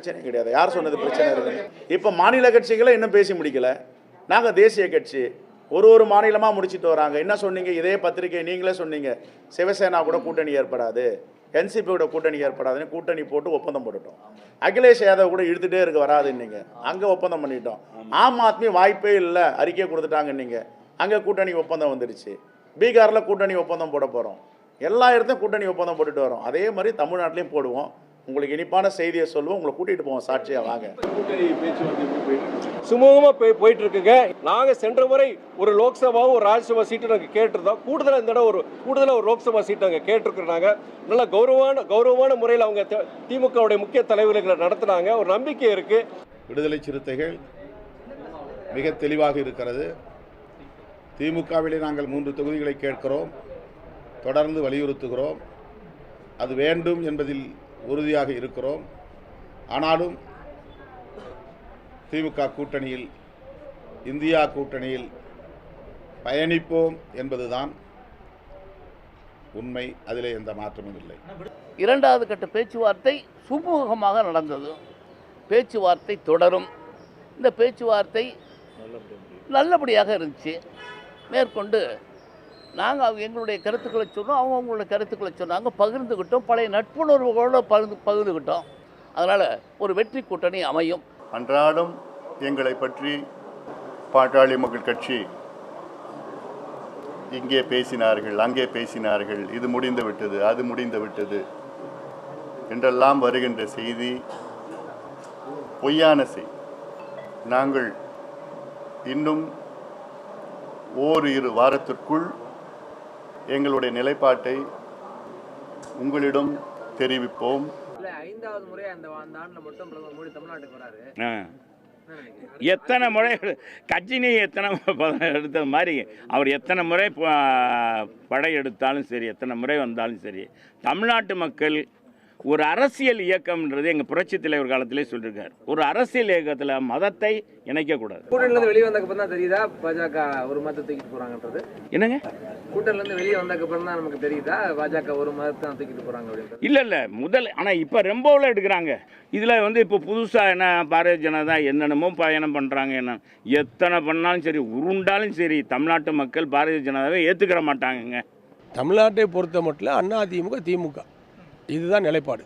பிரச்சனையும் கிடையாது. யார் சொன்னது பிரச்சனை இருக்குது? இப்போ மாநில கட்சிகளை இன்னும் பேசி முடிக்கல. நாங்கள் தேசிய கட்சி ஒரு மாநிலமாக முடிச்சுட்டு வராங்க. என்ன சொன்னீங்க? இதே பத்திரிகை நீங்களே சொன்னீங்க, சிவசேனா கூட கூட்டணி ஏற்படாது, என்சிபியோட கூட்டணி ஏற்படாதுன்னு கூட்டணி போட்டு ஒப்பந்தம் போட்டுட்டோம். அகிலேஷ் யாதவ் கூட இழுத்துட்டே இருக்கு வராதுன்னீங்க, அங்கே ஒப்பந்தம் பண்ணிட்டோம். ஆம் ஆத்மி வாய்ப்பே இல்லை அறிக்கை கொடுத்துட்டாங்கன்னீங்க, அங்கே கூட்டணி ஒப்பந்தம் வந்துடுச்சு. பீகாரில் கூட்டணி ஒப்பந்தம் போட போகிறோம். எல்லா இடத்தையும் கூட்டணி ஒப்பந்தம் போட்டுட்டு வரோம். அதே மாதிரி தமிழ்நாட்டிலையும் போடுவோம். உங்களுக்கு இனிப்பான செய்தியை சொல்லுவோம், உங்களை கூட்டிகிட்டு போவோம் சாட்சியாக வாங்க. சுமூகமாக போயிட்டு இருக்குங்க. நாங்கள் சென்ற முறை ஒரு லோக்சபாவும் ஒரு ராஜ்யசபா சீட்டு நாங்கள் கேட்டிருந்தோம். கூடுதலாக இந்த இடம் கூடுதலாக ஒரு லோக்சபா சீட்டு நாங்கள் கேட்டிருக்கிறோம். நாங்கள் நல்ல கௌரவமான முறையில் அவங்க திமுகவுடைய முக்கிய தலைவர்களை நடத்துனாங்க. ஒரு நம்பிக்கை இருக்குது. விடுதலை சிறுத்தைகள் மிக தெளிவாக இருக்கிறது. திமுகவிலே நாங்கள் 3 தொகுதிகளை கேட்கிறோம், தொடர்ந்து வலியுறுத்துகிறோம். அது வேண்டும் என்பதில் உறுதியாக இருக்கிறோம். ஆனாலும் திமுக கூட்டணியில், இந்தியா கூட்டணியில் பயணிப்போம் என்பதுதான் உண்மை. அதிலே எந்த மாற்றமும் இல்லை. 2வது கட்ட பேச்சுவார்த்தை சுமூகமாக நடந்தது. பேச்சுவார்த்தை தொடரும். இந்த பேச்சுவார்த்தை நல்லபடியாக இருந்துச்சு. மேற்கொண்டு நாங்கள் எங்களுடைய கருத்துக்களை சொன்னோம், அவங்க அவங்களுடைய கருத்துக்களை சொன்னாங்க, பகிர்ந்துக்கிட்டோம், பழைய நட்புணர்வுகளோடு பகிர்ந்துக்கிட்டோம். அதனால் ஒரு வெற்றி கூட்டணி அமையும். அன்றாடம் எங்களை பற்றி பாட்டாளி மக்கள் கட்சி இங்கே பேசினார்கள், அங்கே பேசினார்கள், இது முடிந்து விட்டது, அது முடிந்து விட்டது என்றெல்லாம் வருகின்ற செய்தி பொய்யான செய்தி. நாங்கள் இன்னும் ஓரிரு வாரத்திற்குள் எங்களுடைய நிலைப்பாட்டை உங்களிடம் தெரிவிப்போம். 5வது முறை அந்த ஆண்டில் மட்டும் பிரதமர் மோடி தமிழ்நாட்டுக்கு வராரு. எத்தனை முறை கட்சினி எத்தனை எடுத்த மாதிரி அவர் எத்தனை முறை படை எடுத்தாலும் சரி, எத்தனை முறை வந்தாலும் சரி, தமிழ்நாட்டு மக்கள் ஒரு அரசியல் இயக்கம்ன்றது எங்கள் புரட்சித் தலைவர் காலத்திலே சொல்லியிருக்கார். ஒரு அரசியல் இயக்கத்தில் மதத்தை இணைக்கக்கூடாது. கூட்டணியிலேருந்து வெளியே வந்ததுக்கப்புறம் தான் தெரியுதா பாஜக ஒரு மதத்தை தூக்கிட்டு போகிறாங்கன்றது? என்னங்க, கூட்டணிலேருந்து வெளியே வந்ததுக்கப்புறம் தான் நமக்கு தெரியுதா பாஜக ஒரு மதத்தை தான் தூக்கிட்டு போகிறாங்க அப்படின்றது? இல்லை முதல், ஆனால் இப்போ ரெம்போவில் எடுக்கிறாங்க. இதில் இப்போ புதுசாக என்ன பாரதிய ஜனதா என்னென்னமோ பயணம் பண்ணுறாங்க. என்ன எத்தனை பண்ணாலும் சரி, உருண்டாலும் சரி, தமிழ்நாட்டு மக்கள் பாரதிய ஜனதாவை ஏற்றுக்கிற மாட்டாங்கங்க. தமிழ்நாட்டை பொறுத்த மட்டும் அதிமுக திமுக இதுதான் நிலைப்பாடு.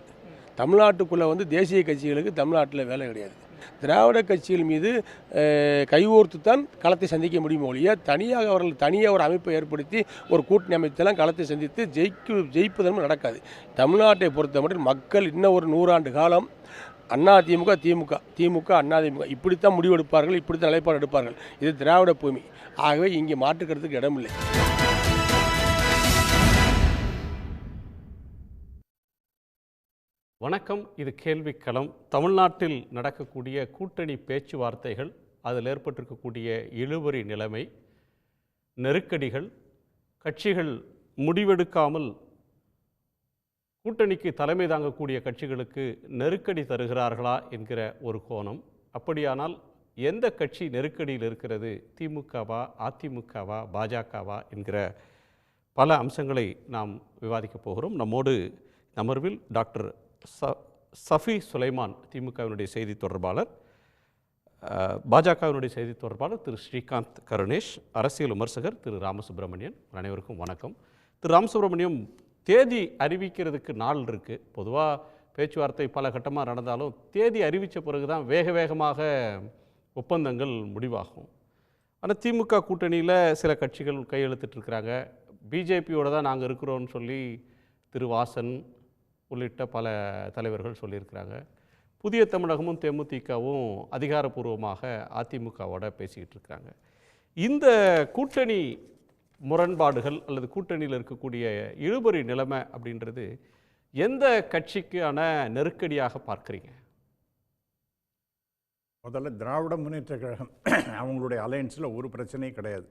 தமிழ்நாட்டுக்குள்ளே தேசிய கட்சிகளுக்கு தமிழ்நாட்டில் வேலை கிடையாது. திராவிட கட்சிகள் மீது கைகோர்த்து தான் களத்தை சந்திக்க முடியும் ஒழிய தனியாக ஒரு அமைப்பை ஏற்படுத்தி ஒரு கூட்டணி அமைத்தெல்லாம் களத்தை சந்தித்து ஜெயிப்பதும் நடக்காது. தமிழ்நாட்டை பொறுத்த மட்டும் மக்கள் இன்னும் ஒரு 100 ஆண்டு காலம் அதிமுக திமுக அதிமுக இப்படித்தான் முடிவெடுப்பார்கள், இப்படித்தான் நிலைப்பாடு எடுப்பார்கள். இது திராவிட பூமி. ஆகவே இங்கே மாற்றுக்கிறதுக்கு இடமில்லை. வணக்கம். இது கேள்விக்களம். தமிழ்நாட்டில் நடக்கக்கூடிய கூட்டணி பேச்சுவார்த்தைகள், அதில் ஏற்பட்டிருக்கக்கூடிய இழுபறி நிலைமை, நெருக்கடிகள், கட்சிகள் முடிவெடுக்காமல் கூட்டணிக்கு தலைமை தாங்கக்கூடிய கட்சிகளுக்கு நெருக்கடி தருகிறார்களா என்கிற ஒரு கோணம். அப்படியானால் எந்த கட்சி நெருக்கடியில் இருக்கிறது? திமுகவா, அதிமுகவா, பாஜகவா என்கிற பல அம்சங்களை நாம் விவாதிக்கப் போகிறோம். நம்மோடு அமர்வில் டாக்டர் சஃபி சுலைமான், திமுகவினுடைய செய்தி தொடர்பாளர், பாஜகவினுடைய செய்தி தொடர்பாளர் திரு ஸ்ரீகாந்த் கருணேஷ், அரசியல் விமர்சகர் திரு ராமசுப்ரமணியன். அனைவருக்கும் வணக்கம். திரு ராமசுப்ரமணியம், தேதி அறிவிக்கிறதுக்கு நாள் இருக்குது. பொதுவாக பேச்சுவார்த்தை பல கட்டமாக நடந்தாலும் தேதி அறிவித்த பிறகு தான் வேகமாக ஒப்பந்தங்கள் முடிவாகும். ஆனால் திமுக கூட்டணியில் சில கட்சிகள் கையெழுத்திட்டுருக்கிறாங்க. பிஜேபியோடு தான் நாங்கள் இருக்கிறோன்னு சொல்லி திரு வாசன் உள்ளிட்ட பல தலைவர்கள் சொல்லியிருக்கிறாங்க. புதிய தமிழகமும் தேமுதிகவும் அதிகாரப்பூர்வமாக அதிமுகவோட பேசிக்கிட்டு இருக்கிறாங்க. இந்த கூட்டணி முரண்பாடுகள் அல்லது கூட்டணியில் இருக்கக்கூடிய இழுபறி நிலைமை அப்படின்றது எந்த கட்சிக்கான நெருக்கடியாக பார்க்குறீங்க? முதல்ல திராவிட முன்னேற்ற கழகம் அவங்களுடைய அலையன்ஸில் ஒரு பிரச்சனையும் கிடையாது.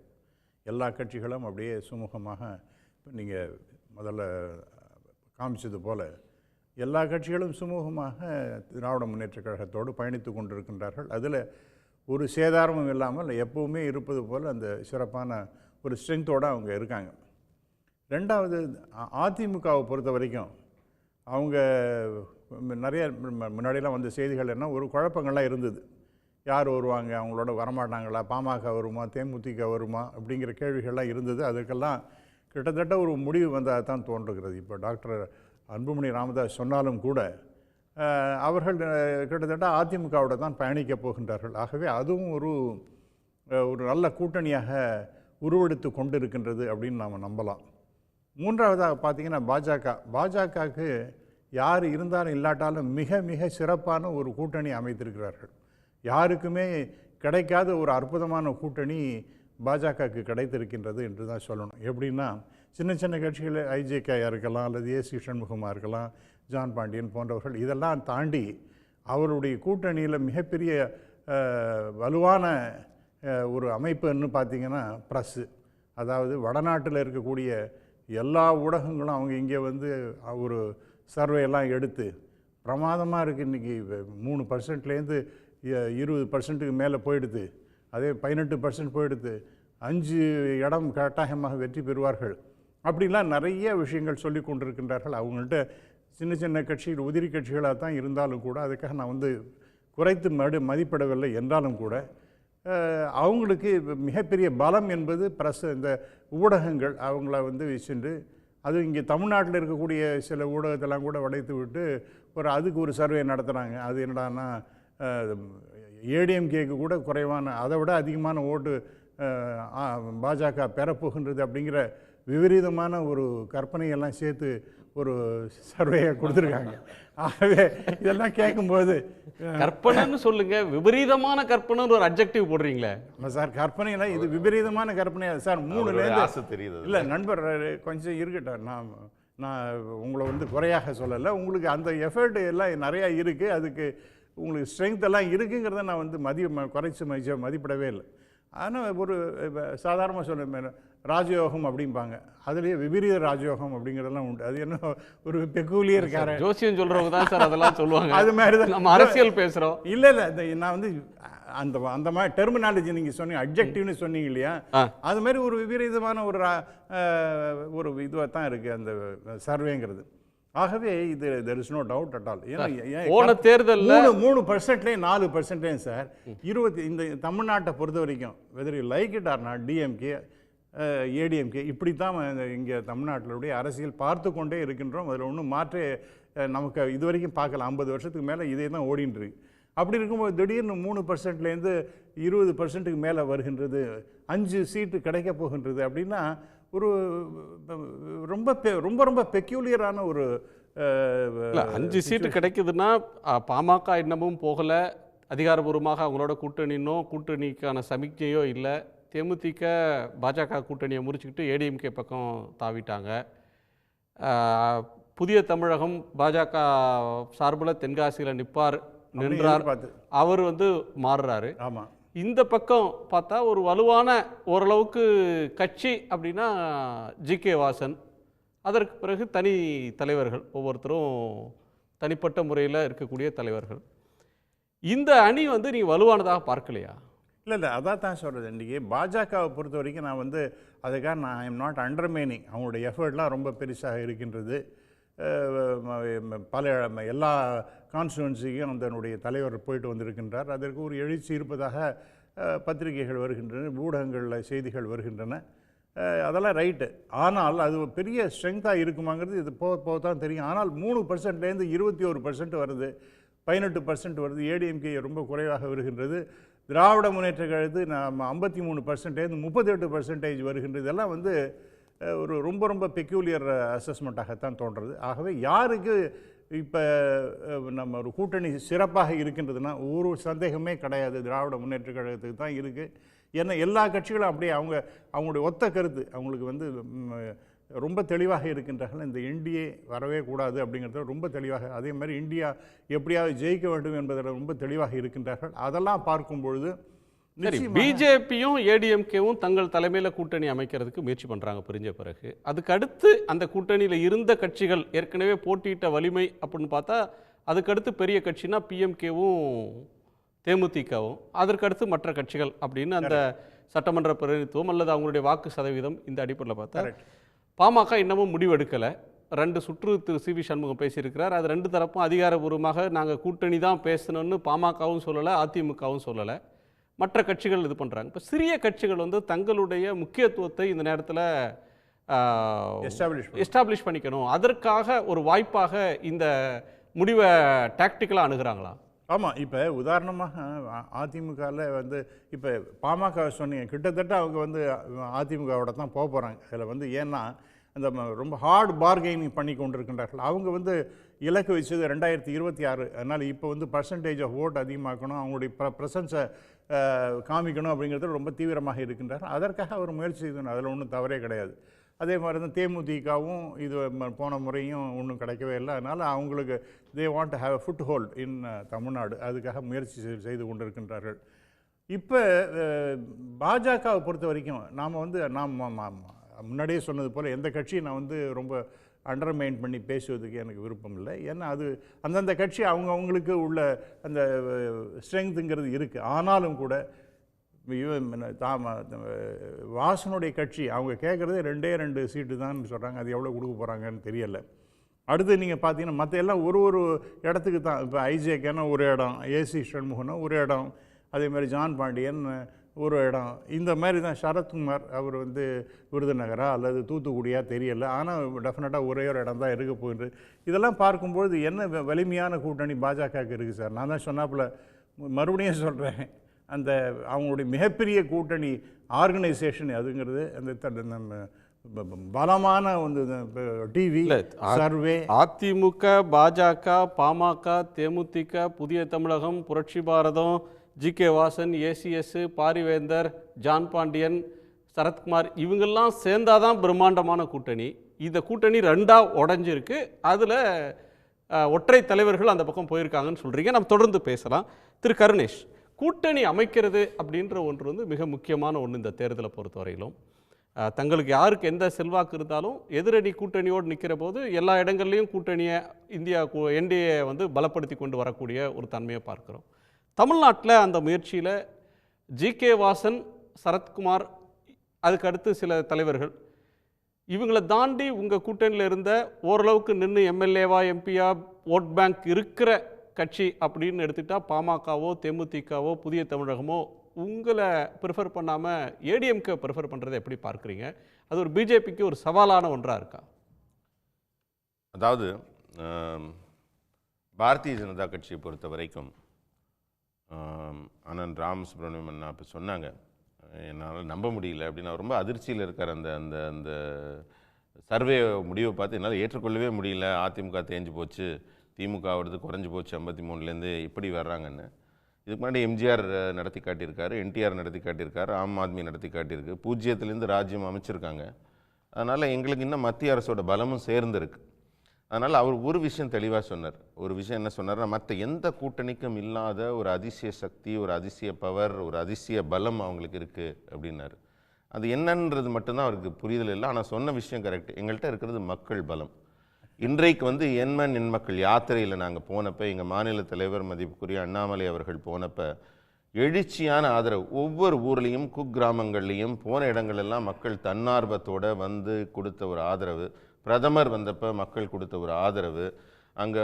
எல்லா கட்சிகளும் அப்படியே சுமூகமாக, நீங்கள் முதல்ல காமிச்சது போல் எல்லா கட்சிகளும் சுமூகமாக திராவிட முன்னேற்ற கழகத்தோடு பயணித்து கொண்டிருக்கின்றார்கள். அதில் ஒரு சேதாரமும் இல்லாமல் எப்போவுமே இருப்பது போல் அந்த சிறப்பான ஒரு ஸ்ட்ரென்த்தோடு அவங்க இருக்காங்க. ரெண்டாவது, அதிமுகவை பொறுத்த வரைக்கும் அவங்க நிறைய முன்னாடியெல்லாம் வந்த செய்திகள் என்ன ஒரு குழப்பங்கள்லாம் இருந்தது. யார் வருவாங்க, அவங்களோட வரமாட்டாங்களா, பாமக வருமா, தேமுதிக வருமா அப்படிங்கிற கேள்விகள்லாம் இருந்தது. அதுக்கெல்லாம் கிட்டத்தட்ட ஒரு முடிவு வந்தால் தான் தோன்றுகிறது. இப்போ டாக்டர் அன்புமணி ராமதாஸ் சொன்னாலும் கூட அவர்கள் கிட்டத்தட்ட அதிமுகவோட தான் பயணிக்கப் போகின்றார்கள். ஆகவே அதுவும் ஒரு நல்ல கூட்டணியாக உருவெடுத்து கொண்டிருக்கின்றது அப்படின்னு நாம் நம்பலாம். மூன்றாவதாக பார்த்திங்கன்னா பாஜகவுக்கு யார் இருந்தாலும் இல்லாட்டாலும் மிக மிக சிறப்பான ஒரு கூட்டணி அமைத்திருக்கிறார்கள். யாருக்குமே கிடைக்காத ஒரு அற்புதமான கூட்டணி பாஜகவுக்கு கிடைத்திருக்கின்றது என்று தான் சொல்லணும். எப்படின்னா சின்ன சின்ன கட்சிகள் ஐஜேகேயாக இருக்கலாம், அல்லது ஏசி சண்முகமாக இருக்கலாம், ஜான் பாண்டியன் போன்றவர்கள், இதெல்லாம் தாண்டி அவருடைய கூட்டணியில் மிகப்பெரிய வலுவான ஒரு அமைப்புன்னு பார்த்திங்கன்னா ப்ரெஸ்ஸு. அதாவது வடநாட்டில் இருக்கக்கூடிய எல்லா ஊடகங்களும் அவங்க இங்கே வந்து ஒரு சர்வேயெல்லாம் எடுத்து பிரமாதமாக இருக்குது. இன்றைக்கி 3%லேருந்து 20%க்கு மேலே போயிடுது. அதே 18% போயிடுது. 5 இடம் கட்டாயமாக வெற்றி பெறுவார்கள். அப்படிலாம் நிறைய விஷயங்கள் சொல்லி கொண்டிருக்கின்றார்கள். அவங்கள்ட்ட சின்ன சின்ன கட்சிகள் உதிரி கட்சிகளாக தான் இருந்தாலும் கூட, அதுக்காக நான் வந்து குறைத்து மதிப்பிடவில்லை என்றாலும் கூட, அவங்களுக்கு மிகப்பெரிய பலம் என்பது ப்ரெஸ், இந்த ஊடகங்கள் அவங்கள வந்து வச்சுட்டு, அது இங்கே தமிழ்நாட்டில் இருக்கக்கூடிய சில ஊடகத்தெல்லாம் கூட உடைத்து விட்டு அதுக்கு ஒரு சர்வே நடத்துகிறாங்க. அது என்னடான்னா ஏடிஎம்கேக்கு கூட குறைவான, அதை விட அதிகமான ஓட்டு பாஜக பெறப்போகின்றது அப்படிங்கிற விபரீதமான ஒரு கற்பனையெல்லாம் சேர்த்து ஒரு சர்வேயை கொடுத்துருக்காங்க. ஆகவே இதெல்லாம் கேட்கும்போது கற்பனைன்னு சொல்லுங்க, விபரீதமான கற்பனைன்னு ஒரு அட்ஜெக்டிவ் போடுறீங்களே சார். கற்பனைனா இது விபரீதமான கற்பனையா சார்? 3லேருந்து தெரியுது. இல்லை நண்பர் கொஞ்சம் இருக்கட்டும், நான் உங்களை வந்து குறையாக சொல்லலை. உங்களுக்கு அந்த எஃபர்ட் எல்லாம் நிறையா இருக்குது, அதுக்கு உங்களுக்கு ஸ்ட்ரென்த் எல்லாம் இருக்குங்கிறத நான் வந்து குறைச்சி மதிப்பிடவே இல்லை. ஆனால் ஒரு சாதாரணமாக சொல்ல ராஜயோகம் அப்படிம்பாங்க, அதுலேயே விபரீத ராஜயோகம் அப்படிங்கிறதெல்லாம் உண்டு. அது என்ன ஒரு பெக்கூலியர் இருக்காரு, ஜோசியம் சொல்கிறவங்க தான் சார் அதெல்லாம் சொல்லுவாங்க. அது மாதிரி தான் நம்ம அரசியல் பேசுகிறோம். இல்லை நான் வந்து அந்த மாதிரி டெர்மினாலஜி நீங்கள் சொன்னீங்க, அப்ஜெக்டிவ்னு சொன்னீங்க இல்லையா, அது மாதிரி ஒரு விபரீதமான ஒரு இதுவாக தான் இருக்குது அந்த சர்வேங்கிறது. ஆகவே இது there is no doubt at all. ஏன்னா போன தேர்தலில் 3%லேயும் 4%லேயும் சார் இந்த தமிழ்நாட்டை பொறுத்த வரைக்கும் whether you like it or not, DMK ADMK இப்படி தான் இங்கே தமிழ்நாட்டிலுடைய அரசியல் பார்த்து கொண்டே இருக்கின்றோம். அதில் ஒன்றும் மாற்றே நமக்கு இது வரைக்கும் பார்க்கலாம். 50 வருஷத்துக்கு மேலே இதே தான் ஓடின்னு இருக்கு. அப்படி இருக்கும்போது திடீர்னு 3%லேருந்து 20%க்கு மேலே வருகின்றது, 5 சீட்டு கிடைக்க போகின்றது அப்படின்னா ஒரு ரொம்ப ரொம்ப பெக்யூலியரான ஒரு 5 சீட்டு கிடைக்குதுன்னா பாமக இன்னமும் போகலை, அதிகாரபூர்வமாக அவங்களோட கூட்டணிக்கான சமிக்ஞையோ இல்லை. தேமுதிக பாஜக கூட்டணியை முறிச்சுக்கிட்டு ஏடிஎம்கே பக்கம் தாவிட்டாங்க. புதிய தமிழகம் பாஜக சார்பில் தென்காசியில் நின்றார், அவர் வந்து மாறுறாரு. ஆமாம். இந்த பக்கம் பார்த்தா ஒரு வலுவான ஓரளவுக்கு கட்சி அப்படின்னா ஜிகே வாசன், அதற்கு பிறகு தனி தலைவர்கள், ஒவ்வொருத்தரும் தனிப்பட்ட முறையில் இருக்கக்கூடிய தலைவர்கள். இந்த அணி வந்து நீங்கள் வலுவானதாக பார்க்கலையா? இல்லை அதான் தான் சொல்கிறது. இன்றைக்கி பாஜகவை பொறுத்த வரைக்கும் நான் வந்து அதுக்காக நான் ஐ எம் நாட் அண்டர்மைனிங். அவங்களுடைய எஃபர்ட்லாம் ரொம்ப பெருசாக இருக்கின்றது. பல எல்லா கான்ஸ்டுவன்சிக்கும் அதனுடைய தலைவர் போயிட்டு வந்திருக்கின்றார். அதற்கு ஒரு எழுச்சி இருப்பதாக பத்திரிகைகள் வருகின்றன, ஊடகங்களில் செய்திகள் வருகின்றன. அதெல்லாம் ரைட்டு. ஆனால் அது பெரிய ஸ்ட்ரென்த்தாக இருக்குமாங்கிறது இது போக தான் தெரியும். ஆனால் 3%லேருந்து 21% வருது, 18% வருது. ஏடிஎம்கே ரொம்ப குறைவாக வருகின்றது. திராவிட முன்னேற்ற கழகத்து 53%லேருந்து 38% வருகின்றது. இதெல்லாம் வந்து ஒரு ரொம்ப பெக்யூலியர் அசஸ்மெண்ட்டாகத்தான் தோன்றுறது. ஆகவே யாருக்கு இப்போ நம்ம ஒரு கூட்டணி சிறப்பாக இருக்கின்றதுன்னா ஒரு சந்தேகமே கிடையாது, திராவிட முன்னேற்ற கழகத்துக்கு தான் இருக்குது. ஏன்னா எல்லா கட்சிகளும் அப்படியே அவங்களுடைய ஒத்த கருத்து அவங்களுக்கு வந்து ரொம்ப தெளிவாக இருக்கின்றார்கள். இந்த என்டிஏ வரவே கூடாது அப்படிங்கிறத ரொம்ப தெளிவாக, அதே மாதிரி இந்தியா எப்படியாவது ஜெயிக்க வேண்டும் என்பதில் ரொம்ப தெளிவாக இருக்கின்றார்கள். அதெல்லாம் பார்க்கும் பொழுது பிஜேபியும் ஏடிஎம்கேவும் தங்கள் தலைமையில் கூட்டணி அமைக்கிறதுக்கு முயற்சி பண்ணுறாங்க பிரிஞ்ச பிறகு. அதுக்கு அடுத்து அந்த கூட்டணியில் இருந்த கட்சிகள் ஏற்கனவே போட்டியிட்ட வலிமை அப்படின்னு பார்த்தா அதுக்கடுத்து பெரிய கட்சினா பிஎம்கேவும் தேமுதிகவும், அதற்கடுத்து மற்ற கட்சிகள் அப்படின்னு அந்த சட்டமன்ற பிரதிநிதித்துவம் அல்லது அவங்களுடைய வாக்கு சதவீதம் இந்த அடிப்படையில் பார்த்தா பாமக இன்னமும் முடிவெடுக்கலை. 2 சுற்று திரு சி.வி. சண்முகம் பேசியிருக்கிறார். அது 2 தரப்பும் அதிகாரபூர்வமாக நாங்கள் கூட்டணி தான் பேசணும்னு பாமகவும் சொல்லலை, அதிமுகவும் சொல்லலை. மற்ற கட்சிகள் இது பண்ணுறாங்க. இப்போ சிறிய கட்சிகள் வந்து தங்களுடைய முக்கியத்துவத்தை இந்த நேரத்தில் எஸ்டாப்ளிஷ் பண்ணிக்கணும், அதற்காக ஒரு வாய்ப்பாக இந்த முடிவை டாக்டிக்கலாக அணுகிறாங்களா? ஆமாம். இப்போ உதாரணமாக அதிமுகவில் வந்து இப்போ பாமக சொன்னீங்க, கிட்டத்தட்ட அவங்க வந்து அதிமுகவோட தான் போக போகிறாங்க. அதில் வந்து ஏன்னா அந்த ரொம்ப ஹார்ட் பார்கெனிங் பண்ணி கொண்டிருக்கின்றார்கள். அவங்க வந்து இலக்கு வச்சது 2026. அதனால் இப்போ வந்து பர்சன்டேஜ் ஆஃப் ஓட் அதிகமாக்கணும், அவங்களுடைய ப்ரெசன்ஸை காமிக்கணும் அப்படிங்கிறது ரொம்ப தீவிரமாக இருக்கின்றார்கள். அதற்காக அவர் முயற்சி செய்யணும், அதில் ஒன்றும் தவறே கிடையாது. அதே மாதிரி தான் தேமுதிகவும் இது போன முறையும் ஒன்றும் கிடைக்கவே இல்லை. அதனால் அவங்களுக்கு they want to have a food hold இன் தமிழ்நாடு, அதுக்காக முயற்சி செய்து கொண்டிருக்கின்றார்கள். இப்போ பாஜகவை பொறுத்த வரைக்கும் நாம் வந்து முன்னாடியே சொன்னது போல் எந்த கட்சியும் நான் வந்து ரொம்ப அண்டர்மைன் பண்ணி பேசுவதுக்கு எனக்கு விருப்பம் இல்லை. ஏன்னா அது அந்தந்த கட்சி அவங்களுக்கு உள்ள அந்த ஸ்ட்ரெங்க்த்துங்கிறது இருக்குது. ஆனாலும் கூட வாசனுடைய கட்சி அவங்க கேட்குறது 2 சீட்டு தான் சொல்கிறாங்க. அது எவ்வளோ கொடுக்க போகிறாங்கன்னு தெரியலை. அடுத்து நீங்கள் பார்த்தீங்கன்னா மற்ற எல்லாம் ஒரு இடத்துக்கு தான். இப்போ ஐஜேகேனா ஒரு இடம், ஏசி சண்முகனா ஒரு இடம், அதேமாதிரி ஜான் பாண்டியன் ஒரு இடம், இந்த மாதிரி தான். சரத்குமார் அவர் வந்து விருதுநகரா அல்லது தூத்துக்குடியா தெரியலை, ஆனால் டெஃபினட்டாக ஒரே ஒரு இடம் தான் இருக்க போகுது. இதெல்லாம் பார்க்கும்பொழுது என்ன வலிமையான கூட்டணி பாஜகவுக்கு இருக்குது சார். நான் தான் சொன்னாப்புல மறுபடியும் சொல்கிறேன், அந்த அவங்களுடைய மிகப்பெரிய கூட்டணி ஆர்கனைசேஷன் அதுங்கிறது அந்த பலமான வந்து டிவி சர்வே அதிமுக, பாஜக, பாமக, தேமுதிக, புதிய தமிழகம், புரட்சி பாரதம், ஜி.கே. வாசன், ஏசிஎஸ், பாரிவேந்தர், ஜான் பாண்டியன், சரத்குமார் இவங்கெல்லாம் சேர்ந்தாதான் பிரம்மாண்டமான கூட்டணி. இந்த கூட்டணி 2ஆக உடஞ்சிருக்கு. அதில் ஒற்றை தலைவர்கள் அந்த பக்கம் போயிருக்காங்கன்னு சொல்கிறீங்க. நம்ம தொடர்ந்து பேசலாம். திரு கருணேஷ், கூட்டணி அமைக்கிறது அப்படின்ற ஒன்று வந்து மிக முக்கியமான ஒன்று இந்த தேர்தலை பொறுத்தவரையிலும். தங்களுக்கு யாருக்கு எந்த செல்வாக்கு இருந்தாலும் எதிரணி கூட்டணியோடு நிற்கிற போது எல்லா இடங்கள்லையும் கூட்டணியை இந்தியா என்டிஏ வந்து பலப்படுத்தி கொண்டு வரக்கூடிய ஒரு தன்மையை பார்க்குறோம். தமிழ்நாட்டில் அந்த முயற்சியில் ஜி.கே. வாசன், சரத்குமார், அதுக்கு அடுத்து சில தலைவர்கள் இவங்களை தாண்டி உங்கள் கூட்டணியில் இருந்த ஓரளவுக்கு நின்று எம்எல்ஏவா எம்பியா ஓட் பேங்க் இருக்கிற கட்சி அப்படின்னு எடுத்துக்கிட்டால் பாமகவோ தேமுதிகவோ புதிய தமிழகமோ உங்களை ப்ரிஃபர் பண்ணாமல் ஏடிஎம்கே ப்ரிஃபர் பண்ணுறதை எப்படி பார்க்குறீங்க? அது ஒரு பிஜேபிக்கு ஒரு சவாலான ஒன்றாக இருக்கா? அதாவது பாரதிய ஜனதா கட்சியை பொறுத்த வரைக்கும் அண்ணன் ராமசுப்ரமணியம் அண்ணா இப்போ சொன்னாங்க, என்னால் நம்ப முடியல அப்படின்னு. அவர் ரொம்ப அதிர்ச்சியில் இருக்கார். அந்த அந்த அந்த சர்வே முடிவை பார்த்து என்னால் ஏற்றுக்கொள்ளவே முடியல. அதிமுக தேஞ்சு போச்சு, திமுக வருது குறைஞ்சி போச்சு 53லேருந்து இப்படி வர்றாங்கன்னு. இதுக்கு முன்னாடி எம்ஜிஆர் நடத்தி காட்டியிருக்காரு, என்டிஆர் நடத்தி காட்டியிருக்காரு, ஆம் ஆத்மி நடத்தி காட்டியிருக்கு, 0லேருந்து ராஜ்யம் அமைச்சிருக்காங்க. அதனால் எங்களுக்கு இன்னும் மத்திய அரசோட பலமும் சேர்ந்துருக்கு. அதனால் அவர் ஒரு விஷயம் தெளிவாக சொன்னார். ஒரு விஷயம் என்ன சொன்னார்னா, மற்ற எந்த கூட்டணிக்கும் இல்லாத ஒரு அதிசய சக்தி, ஒரு அதிசய பவர், ஒரு அதிசய பலம் அவங்களுக்கு இருக்குது அப்படின்னாரு. அது என்னன்றது மட்டும்தான் அவருக்கு புரிதல் இல்லை. ஆனால் சொன்ன விஷயம் கரெக்ட். எங்கள்கிட்ட இருக்கிறது மக்கள் பலம். இன்றைக்கு வந்து என் மக்கள் யாத்திரையில் நாங்கள் போனப்போ, எங்கள் மாநில தலைவர் மதிப்புக்குரிய அண்ணாமலை அவர்கள் போனப்போ எழுச்சியான ஆதரவு. ஒவ்வொரு ஊர்லேயும் குக்கிராமங்கள்லேயும் போன இடங்களெல்லாம் மக்கள் தன்னார்வத்தோடு வந்து கொடுத்த ஒரு ஆதரவு. பிரதமர் வந்தப்போ மக்கள் கொடுத்த ஒரு ஆதரவு. அங்கே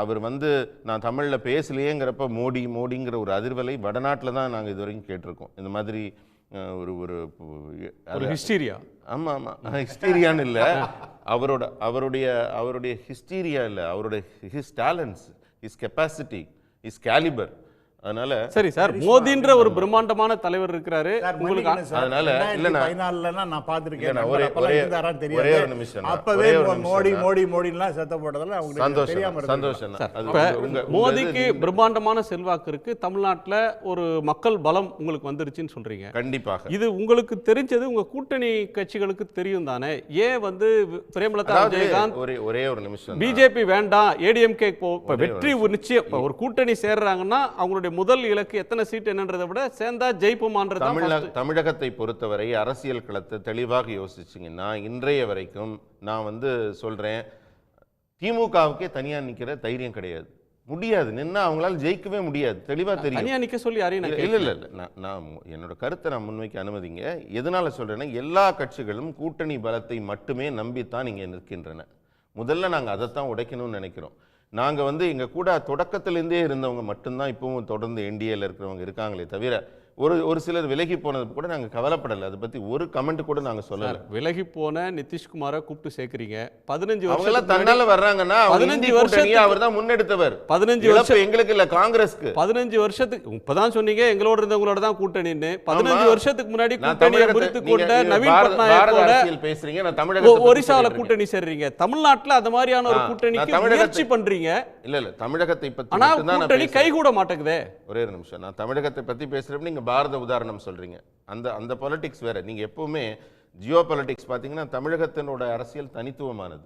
அவர் வந்து நான் தமிழில் பேசலையேங்கிறப்ப மோடிங்கிற ஒரு அதிர்வலை வடநாட்டில் தான் நாங்கள் இது வரைக்கும் கேட்டிருக்கோம். இந்த மாதிரி ஒரு ஒரு ஹிஸ்டீரியா. ஆமாம் ஆமாம், ஹிஸ்டீரியான்னு இல்லை, அவருடைய ஹிஸ்டீரியா இல்லை, அவருடைய his talents, his capacity, his calibre. அதனால சரி சார், மோதின்ற ஒரு பிரம்மாண்டமான தலைவர் இருக்கிறாரு உங்களுக்கு. அதனால இல்லைன்னா நான் பார்த்துருக்கேன். ஒரே ஒரு நிமிஷம், அப்பவே மோடிலாம் சத்த போட்டதெல்லாம் சந்தோஷம். மோடிக்கு பிரம்மாண்டமான செல்வாக்கு இருக்கு தமிழ்நாட்டில், ஒரு மக்கள் பலம் உங்களுக்கு வந்துருச்சுன்னு சொல்றீங்க. கண்டிப்பாக இது உங்களுக்கு தெரிஞ்சது, உங்க கூட்டணி கட்சிகளுக்கு தெரியும் தானே? ஏன் வந்து பிரேமலதா விஜயகாந்த் ஒரே ஒரு நிமிஷம், பிஜேபி வேண்டாம் ஏடிஎம்கே வெற்றி நிச்சயம், ஒரு கூட்டணி சேர்றாங்கன்னா அவங்களுடைய முதல் இலக்கு எத்தனை சீட் என்னன்றதை விட சேர்ந்தா ஜெயிப்போமான்றது. தமிழகத்தை பொறுத்தவரை அரசியல் களத்தை தெளிவாக யோசிச்சிங்கன்னா இன்றைய வரைக்கும் நான் வந்து சொல்றேன், திமுகவுக்கே தனியாக நிற்கிற தைரியம் கிடையாது. முடியாது. நின்னா அவங்களால ஜெயிக்கவே முடியாது. தெளிவா தெரியும். தனியா நிக்க சொல்லி யாரையும் நான் இல்ல இல்ல இல்ல நான் என்னோட கருத்தை நான் முன்வைக்க அனுமதிங்க. எதனால சொல்றேன்னா, எல்லா கட்சிகளும் கூட்டணி பலத்தை மட்டுமே நம்பித்தான் இங்கே நிற்கின்றன. முதல்ல நாங்கள் அதைத்தான் உடைக்கணும்னு நினைக்கிறோம். நாங்கள் எங்கள் கூட தொடக்கத்திலேருந்தே இருந்தவங்க மட்டும்தான் இப்பவும் தொடர்ந்து என்டிஏல இருக்கிறவங்க இருக்காங்களே தவிர ஒரு சிலர் விலகி போனது கூட நாங்கள் கவலைப்படலை. அதை பற்றி ஒரு கமெண்ட் கூட நாங்கள் சொல்லலை. விலகி போன நிதிஷ்குமாரை கூப்பிட்டு சேர்க்குறீங்க. 15 வருஷம் தன்னால வர்றாங்கன்னா 15 வருஷத்துக்கு அவர் தான் முன்னெடுத்தவர். 15 வருஷம் எங்களுக்கு இல்ல, காங்கிரஸ்க்கு. 15 வருஷத்துக்கு இப்பதான் சொன்னீங்க எங்களோட இருந்தவங்களோட தான் கூட்டணின்னு. 15 வருஷத்துக்கு முன்னாடி கூட்டணியை முறித்து கொண்ட நவீன் பட்நாயக் பேசுறீங்க. நான் தமிழக ஒரிசால கூட்டணி சேர்றீங்க. தமிழ்நாட்டுல அந்த மாதிரியான ஒரு கூட்டணிக்கு முயற்சி பண்றீங்க. இல்ல தமிழகத்தை பத்தி ஆனா கூட்டணி கைகூட மாட்டேங்குதே. ஒரே ஒரு நிமிஷம். நான் தமிழகத்தை பத்தி பேசுறப்ப நீங்க பாரத உதாரணம் சொல்றீங்க. அந்த பாலிடிக்ஸ் வேற. நீங்க எப்பவுமே ஜியோ பாலிடிக்ஸ் பாத்தீங்கன்னா தமிழகத்தினோட அரசியல் தனித்துவமானது.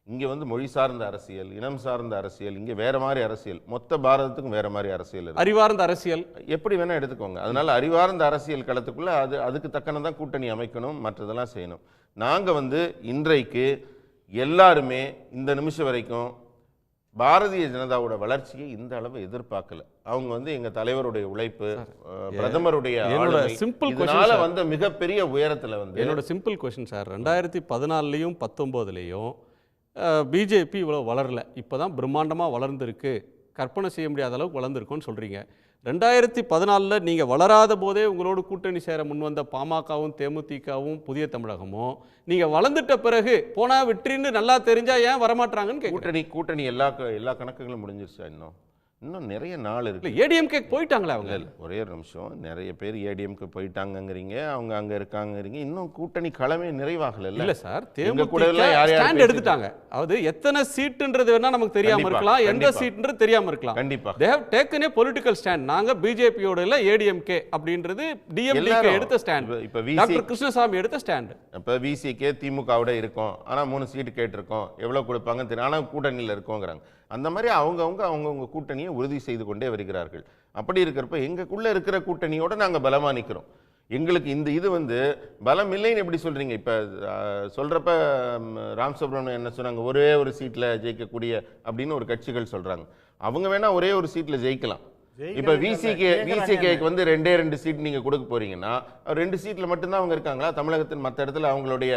இங்க மொழி சார்ந்த அரசியல், இனம் சார்ந்த அரசியல், இங்க வேற மாதிரி அரசியல், மொத்த பாரதத்துக்கும் வேற மாதிரி அரசியல், அறிவார்ந்த அரசியல் எப்படி வேணா எடுத்துக்கோங்க. அதனால அறிவார்ந்த அரசியல் களத்துக்குள்ள அதுக்கு தக்கனதான் கூட்டணி அமைக்கணும், மற்றதெல்லாம் செய்யணும். நாங்க இன்றைக்கு எல்லாருமே இந்த நிமிஷம் வரைக்கும் பாரதிய ஜனதாவோட வளர்ச்சியை இந்த அளவு எதிர்பார்க்கல. அவங்க எங்க தலைவருடைய உழைப்பு, பிரதமருடைய வந்த மிகப்பெரிய உயரத்துல என்னோட சிம்பிள் கொஸ்டின் சார், 2014லயும் 19லயும் பிஜேபி இவ்வளவு வளரல. இப்பதான் பிரம்மாண்டமா வளர்ந்துருக்கு, கற்பனை செய்ய முடியாத அளவுக்கு வளர்ந்துருக்குன்னு சொல்றீங்க. 2014 நீங்கள் வளராத போதே உங்களோட கூட்டணி சேர முன்வந்த பாமகவும் தேமுதிகவும் புதிய தமிழகமும் நீங்கள் வளர்ந்துட்ட பிறகு போனா வெற்றின்னு நல்லா தெரிஞ்சா ஏன் வரமாட்டாங்கன்னு கூட்டணி எல்லா கணக்குகளும் முடிஞ்சிருச்சா? இன்னும் நிறைய நாள் இருக்கு. ஏடிஎம்கே போயிட்டாங்களா? அவங்க ஒரே ஒரு நிமிஷம். நிறைய பேர் ஏடிஎம்கே போயிட்டாங்கங்கிறீங்க, அவங்க அங்க இருக்காங்கிறீங்க. இன்னும் கூட்டணி களமே நிறைவாகல. இல்ல சார், தேமுதிக ஸ்டாண்ட் எடுத்துட்டாங்க. அது எத்தனை சீட்டுன்றது வேணா நமக்கு தெரியாம இருக்கலாம், எந்த சீட்ன்றது தெரியாம இருக்கலாம். கண்டிப்பா they have taken a political stand. நாங்க பிஜேபியோட இல்ல ஏடிஎம்கே அப்படின்றது டிஎம்டிகே எடுத்த ஸ்டாண்ட். இப்ப டாக்டர் கிருஷ்ணசாமி எடுத்த ஸ்டாண்ட். இப்ப விசிகே திமுகவோட இருக்கும், ஆனா 3 சீட்டு கேட்டிருக்கோம், எவ்வளவு கொடுப்பாங்கன்னு தெரியும், ஆனா கூட்டணியில இருக்கோங்கிறாங்க. அந்த மாதிரி அவங்கவுங்க கூட்டணியை உறுதி செய்து கொண்டே வருகிறார்கள். அப்படி இருக்கிறப்ப எங்களுக்குள்ள இருக்கிற கூட்டணியோட நாங்கள் பலமா நிற்கிறோம். எங்களுக்கு இது பலம் இல்லைன்னு எப்படி சொல்றீங்க? இப்ப சொல்றப்ப ராம் சுப்ரமணியன் என்ன சொன்னாங்க, ஒரே ஒரு சீட்ல ஜெயிக்கக்கூடிய அப்படின்னு ஒரு கட்சிகள் சொல்றாங்க. அவங்க வேணா ஒரே ஒரு சீட்ல ஜெயிக்கலாம். இப்ப விசிகேக்கு 2 சீட் நீங்க கொடுக்க போறீங்கன்னா 2 சீட்ல மட்டும்தான் அவங்க இருக்காங்களா? தமிழகத்தின் மற்ற இடத்துல அவங்களுடைய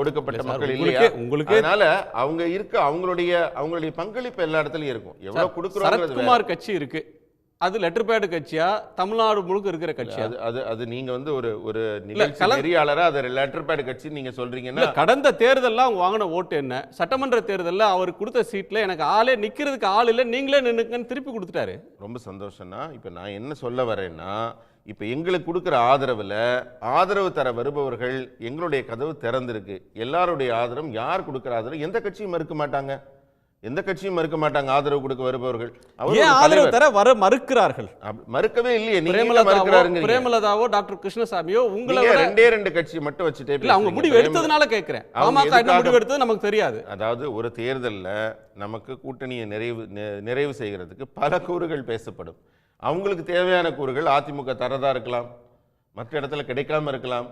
ஒடுக்கப்பட்ட மக்கள் இல்லையா? அதனால அவங்க அவங்களுடைய பங்களிப்பு எல்லா இடத்துலயும் இருக்கும். எவ்வளவு கொடுக்குறோம். சரத்குமார் கட்சி இருக்கு, அது லெட்டர் பேட் கட்சியா தமிழ்நாடு முழுக்க இருக்கிற கட்சி? அது நீங்க ஒரு நிகழ்ச்சி நெறியாளரா அதை லெட்டர் பேட் கட்சி நீங்க சொல்றீங்கன்னா, கடந்த தேர்தலில் அவங்க வாங்கின ஓட்டு என்ன? சட்டமன்ற தேர்தலில் அவர் கொடுத்த சீட்ல எனக்கு ஆளே நிக்கிறதுக்கு ஆள் இல்லை, நீங்களே நின்னுங்கன்னு திருப்பி கொடுத்துட்டாரு. ரொம்ப சந்தோஷம்னா இப்ப நான் என்ன சொல்ல வரேன்னா, இப்ப எங்களுக்கு கொடுக்குற ஆதரவு தர வருபவர்கள் எங்களுடைய கதவு திறந்திருக்கு. எல்லாருடைய ஆதரவும், யார் கொடுக்குற ஆதரவு எந்த கட்சியும் மறுக்க மாட்டாங்க. ஆதரவு கொடுக்க வருபவர்கள் ஆதரவு தர வர மறுக்கிறார்கள். மறுக்கவே இல்லையே. பிரேமலதாவோ டாக்டர் கிருஷ்ணசாமியோ உங்களை 2 கட்சி மட்டும் வச்சுட்டே அவங்க முடிவு எடுத்ததுனால கேட்கிறேன். பாமக என்ன முடிவு எடுத்தது நமக்கு தெரியாது. அதாவது ஒரு தேர்தல்ல நமக்கு கூட்டணியை நிறைவு செய்கிறதுக்கு பல கூறுகள் பேசப்படும். அவங்களுக்கு தேவையான கூறுகள் அதிமுக தரதா இருக்கலாம், மற்ற இடத்துல கிடைக்காம இருக்கலாம்.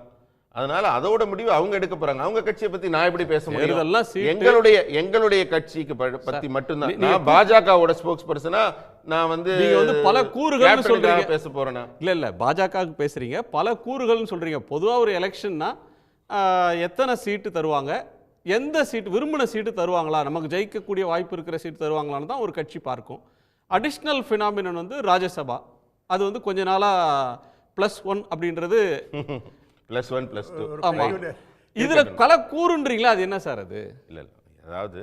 அதனால அதோட முடிவு அவங்க எடுக்க போறாங்க. அவங்க கட்சியை பத்தி நான் எப்படி பேச முடியும்? எங்களுடைய கட்சிக்கு பத்தி மட்டும்தான். நான் பாஜகவோட ஸ்போக்ஸ் பர்சனா நான் பல கூறுகள் சொல்றீங்க பேச போறேனா? இல்ல பாஜகவுக்கு பேசுறீங்க, பல கூறுகள்னு சொல்றீங்க. பொதுவா ஒரு எலெக்ஷன்னா எத்தனை சீட்டு தருவாங்க, எந்த சீட்டு விரும்பின சீட்டு தருவாங்களா, நமக்கு ஜெயிக்கக்கூடிய வாய்ப்பு இருக்கிற சீட்டு தருவாங்களான்னு தான் ஒரு கட்சி பார்க்கும். அடிஷ்னல் ஃபினாமினன் ராஜ்யசபா, அது கொஞ்ச நாளா +1 அப்படின்றது +1 +2. ஆமா, இதுல பல கூறுன்றீங்களா? அது என்ன சார்? அது இல்ல அதாவது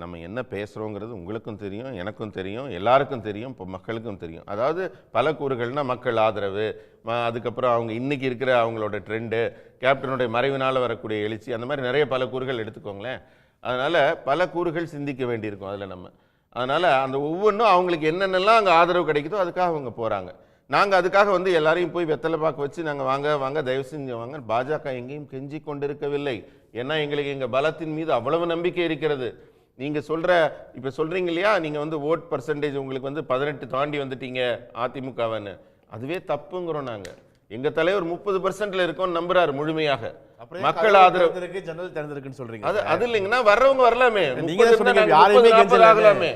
நம்ம என்ன பேசுறோங்கிறது உங்களுக்கும் தெரியும், எனக்கும் தெரியும், எல்லாருக்கும் தெரியும், இப்போ மக்களுக்கும் தெரியும். அதாவது பல கூறுகள்னா மக்கள் ஆதரவு, அதுக்கப்புறம் அவங்க இன்னைக்கு இருக்கிற அவங்களோட ட்ரெண்டு, கேப்டனுடைய மறைவினால் வரக்கூடிய எழுச்சி, அந்த மாதிரி நிறைய பல கூறுகள் எடுத்துக்கோங்களேன். அதனால பல கூறுகள் சிந்திக்க வேண்டியிருக்கும் அதில் அதனால அந்த ஒவ்வொன்றும் அவங்களுக்கு என்னென்னலாம் அங்கே ஆதரவு கிடைக்குதோ அதுக்காக அவங்க போகிறாங்க. நாங்கள் அதுக்காக எல்லாரையும் போய் வெத்தலை பாக்கு வச்சு நாங்கள் வாங்க தயவு செஞ்சு வாங்க. பாஜக எங்கேயும் கெஞ்சி கொண்டிருக்கவில்லை. ஏன்னா எங்களுக்கு எங்கள் பலத்தின் மீது அவ்வளவு நம்பிக்கை இருக்கிறது. நீங்கள் இப்போ சொல்கிறீங்க இல்லையா, நீங்கள் ஓட் பர்சன்டேஜ் உங்களுக்கு 18 தாண்டி வந்துட்டீங்க அதிமுகவன்னு, அதுவே தப்புங்கிறோம். நாங்கள் எங்க தலைவர் 30% இருக்கோம்னு நம்புறாரு முழுமையாக. மக்கள் ஆதரவு ஜன்னல் திறந்திருக்குன்னு சொல்றீங்க. அது இல்லைங்கன்னா வர்றவங்க வரலாமே. நீங்க சொன்னீங்க யாரையுமே ஆகலாமே.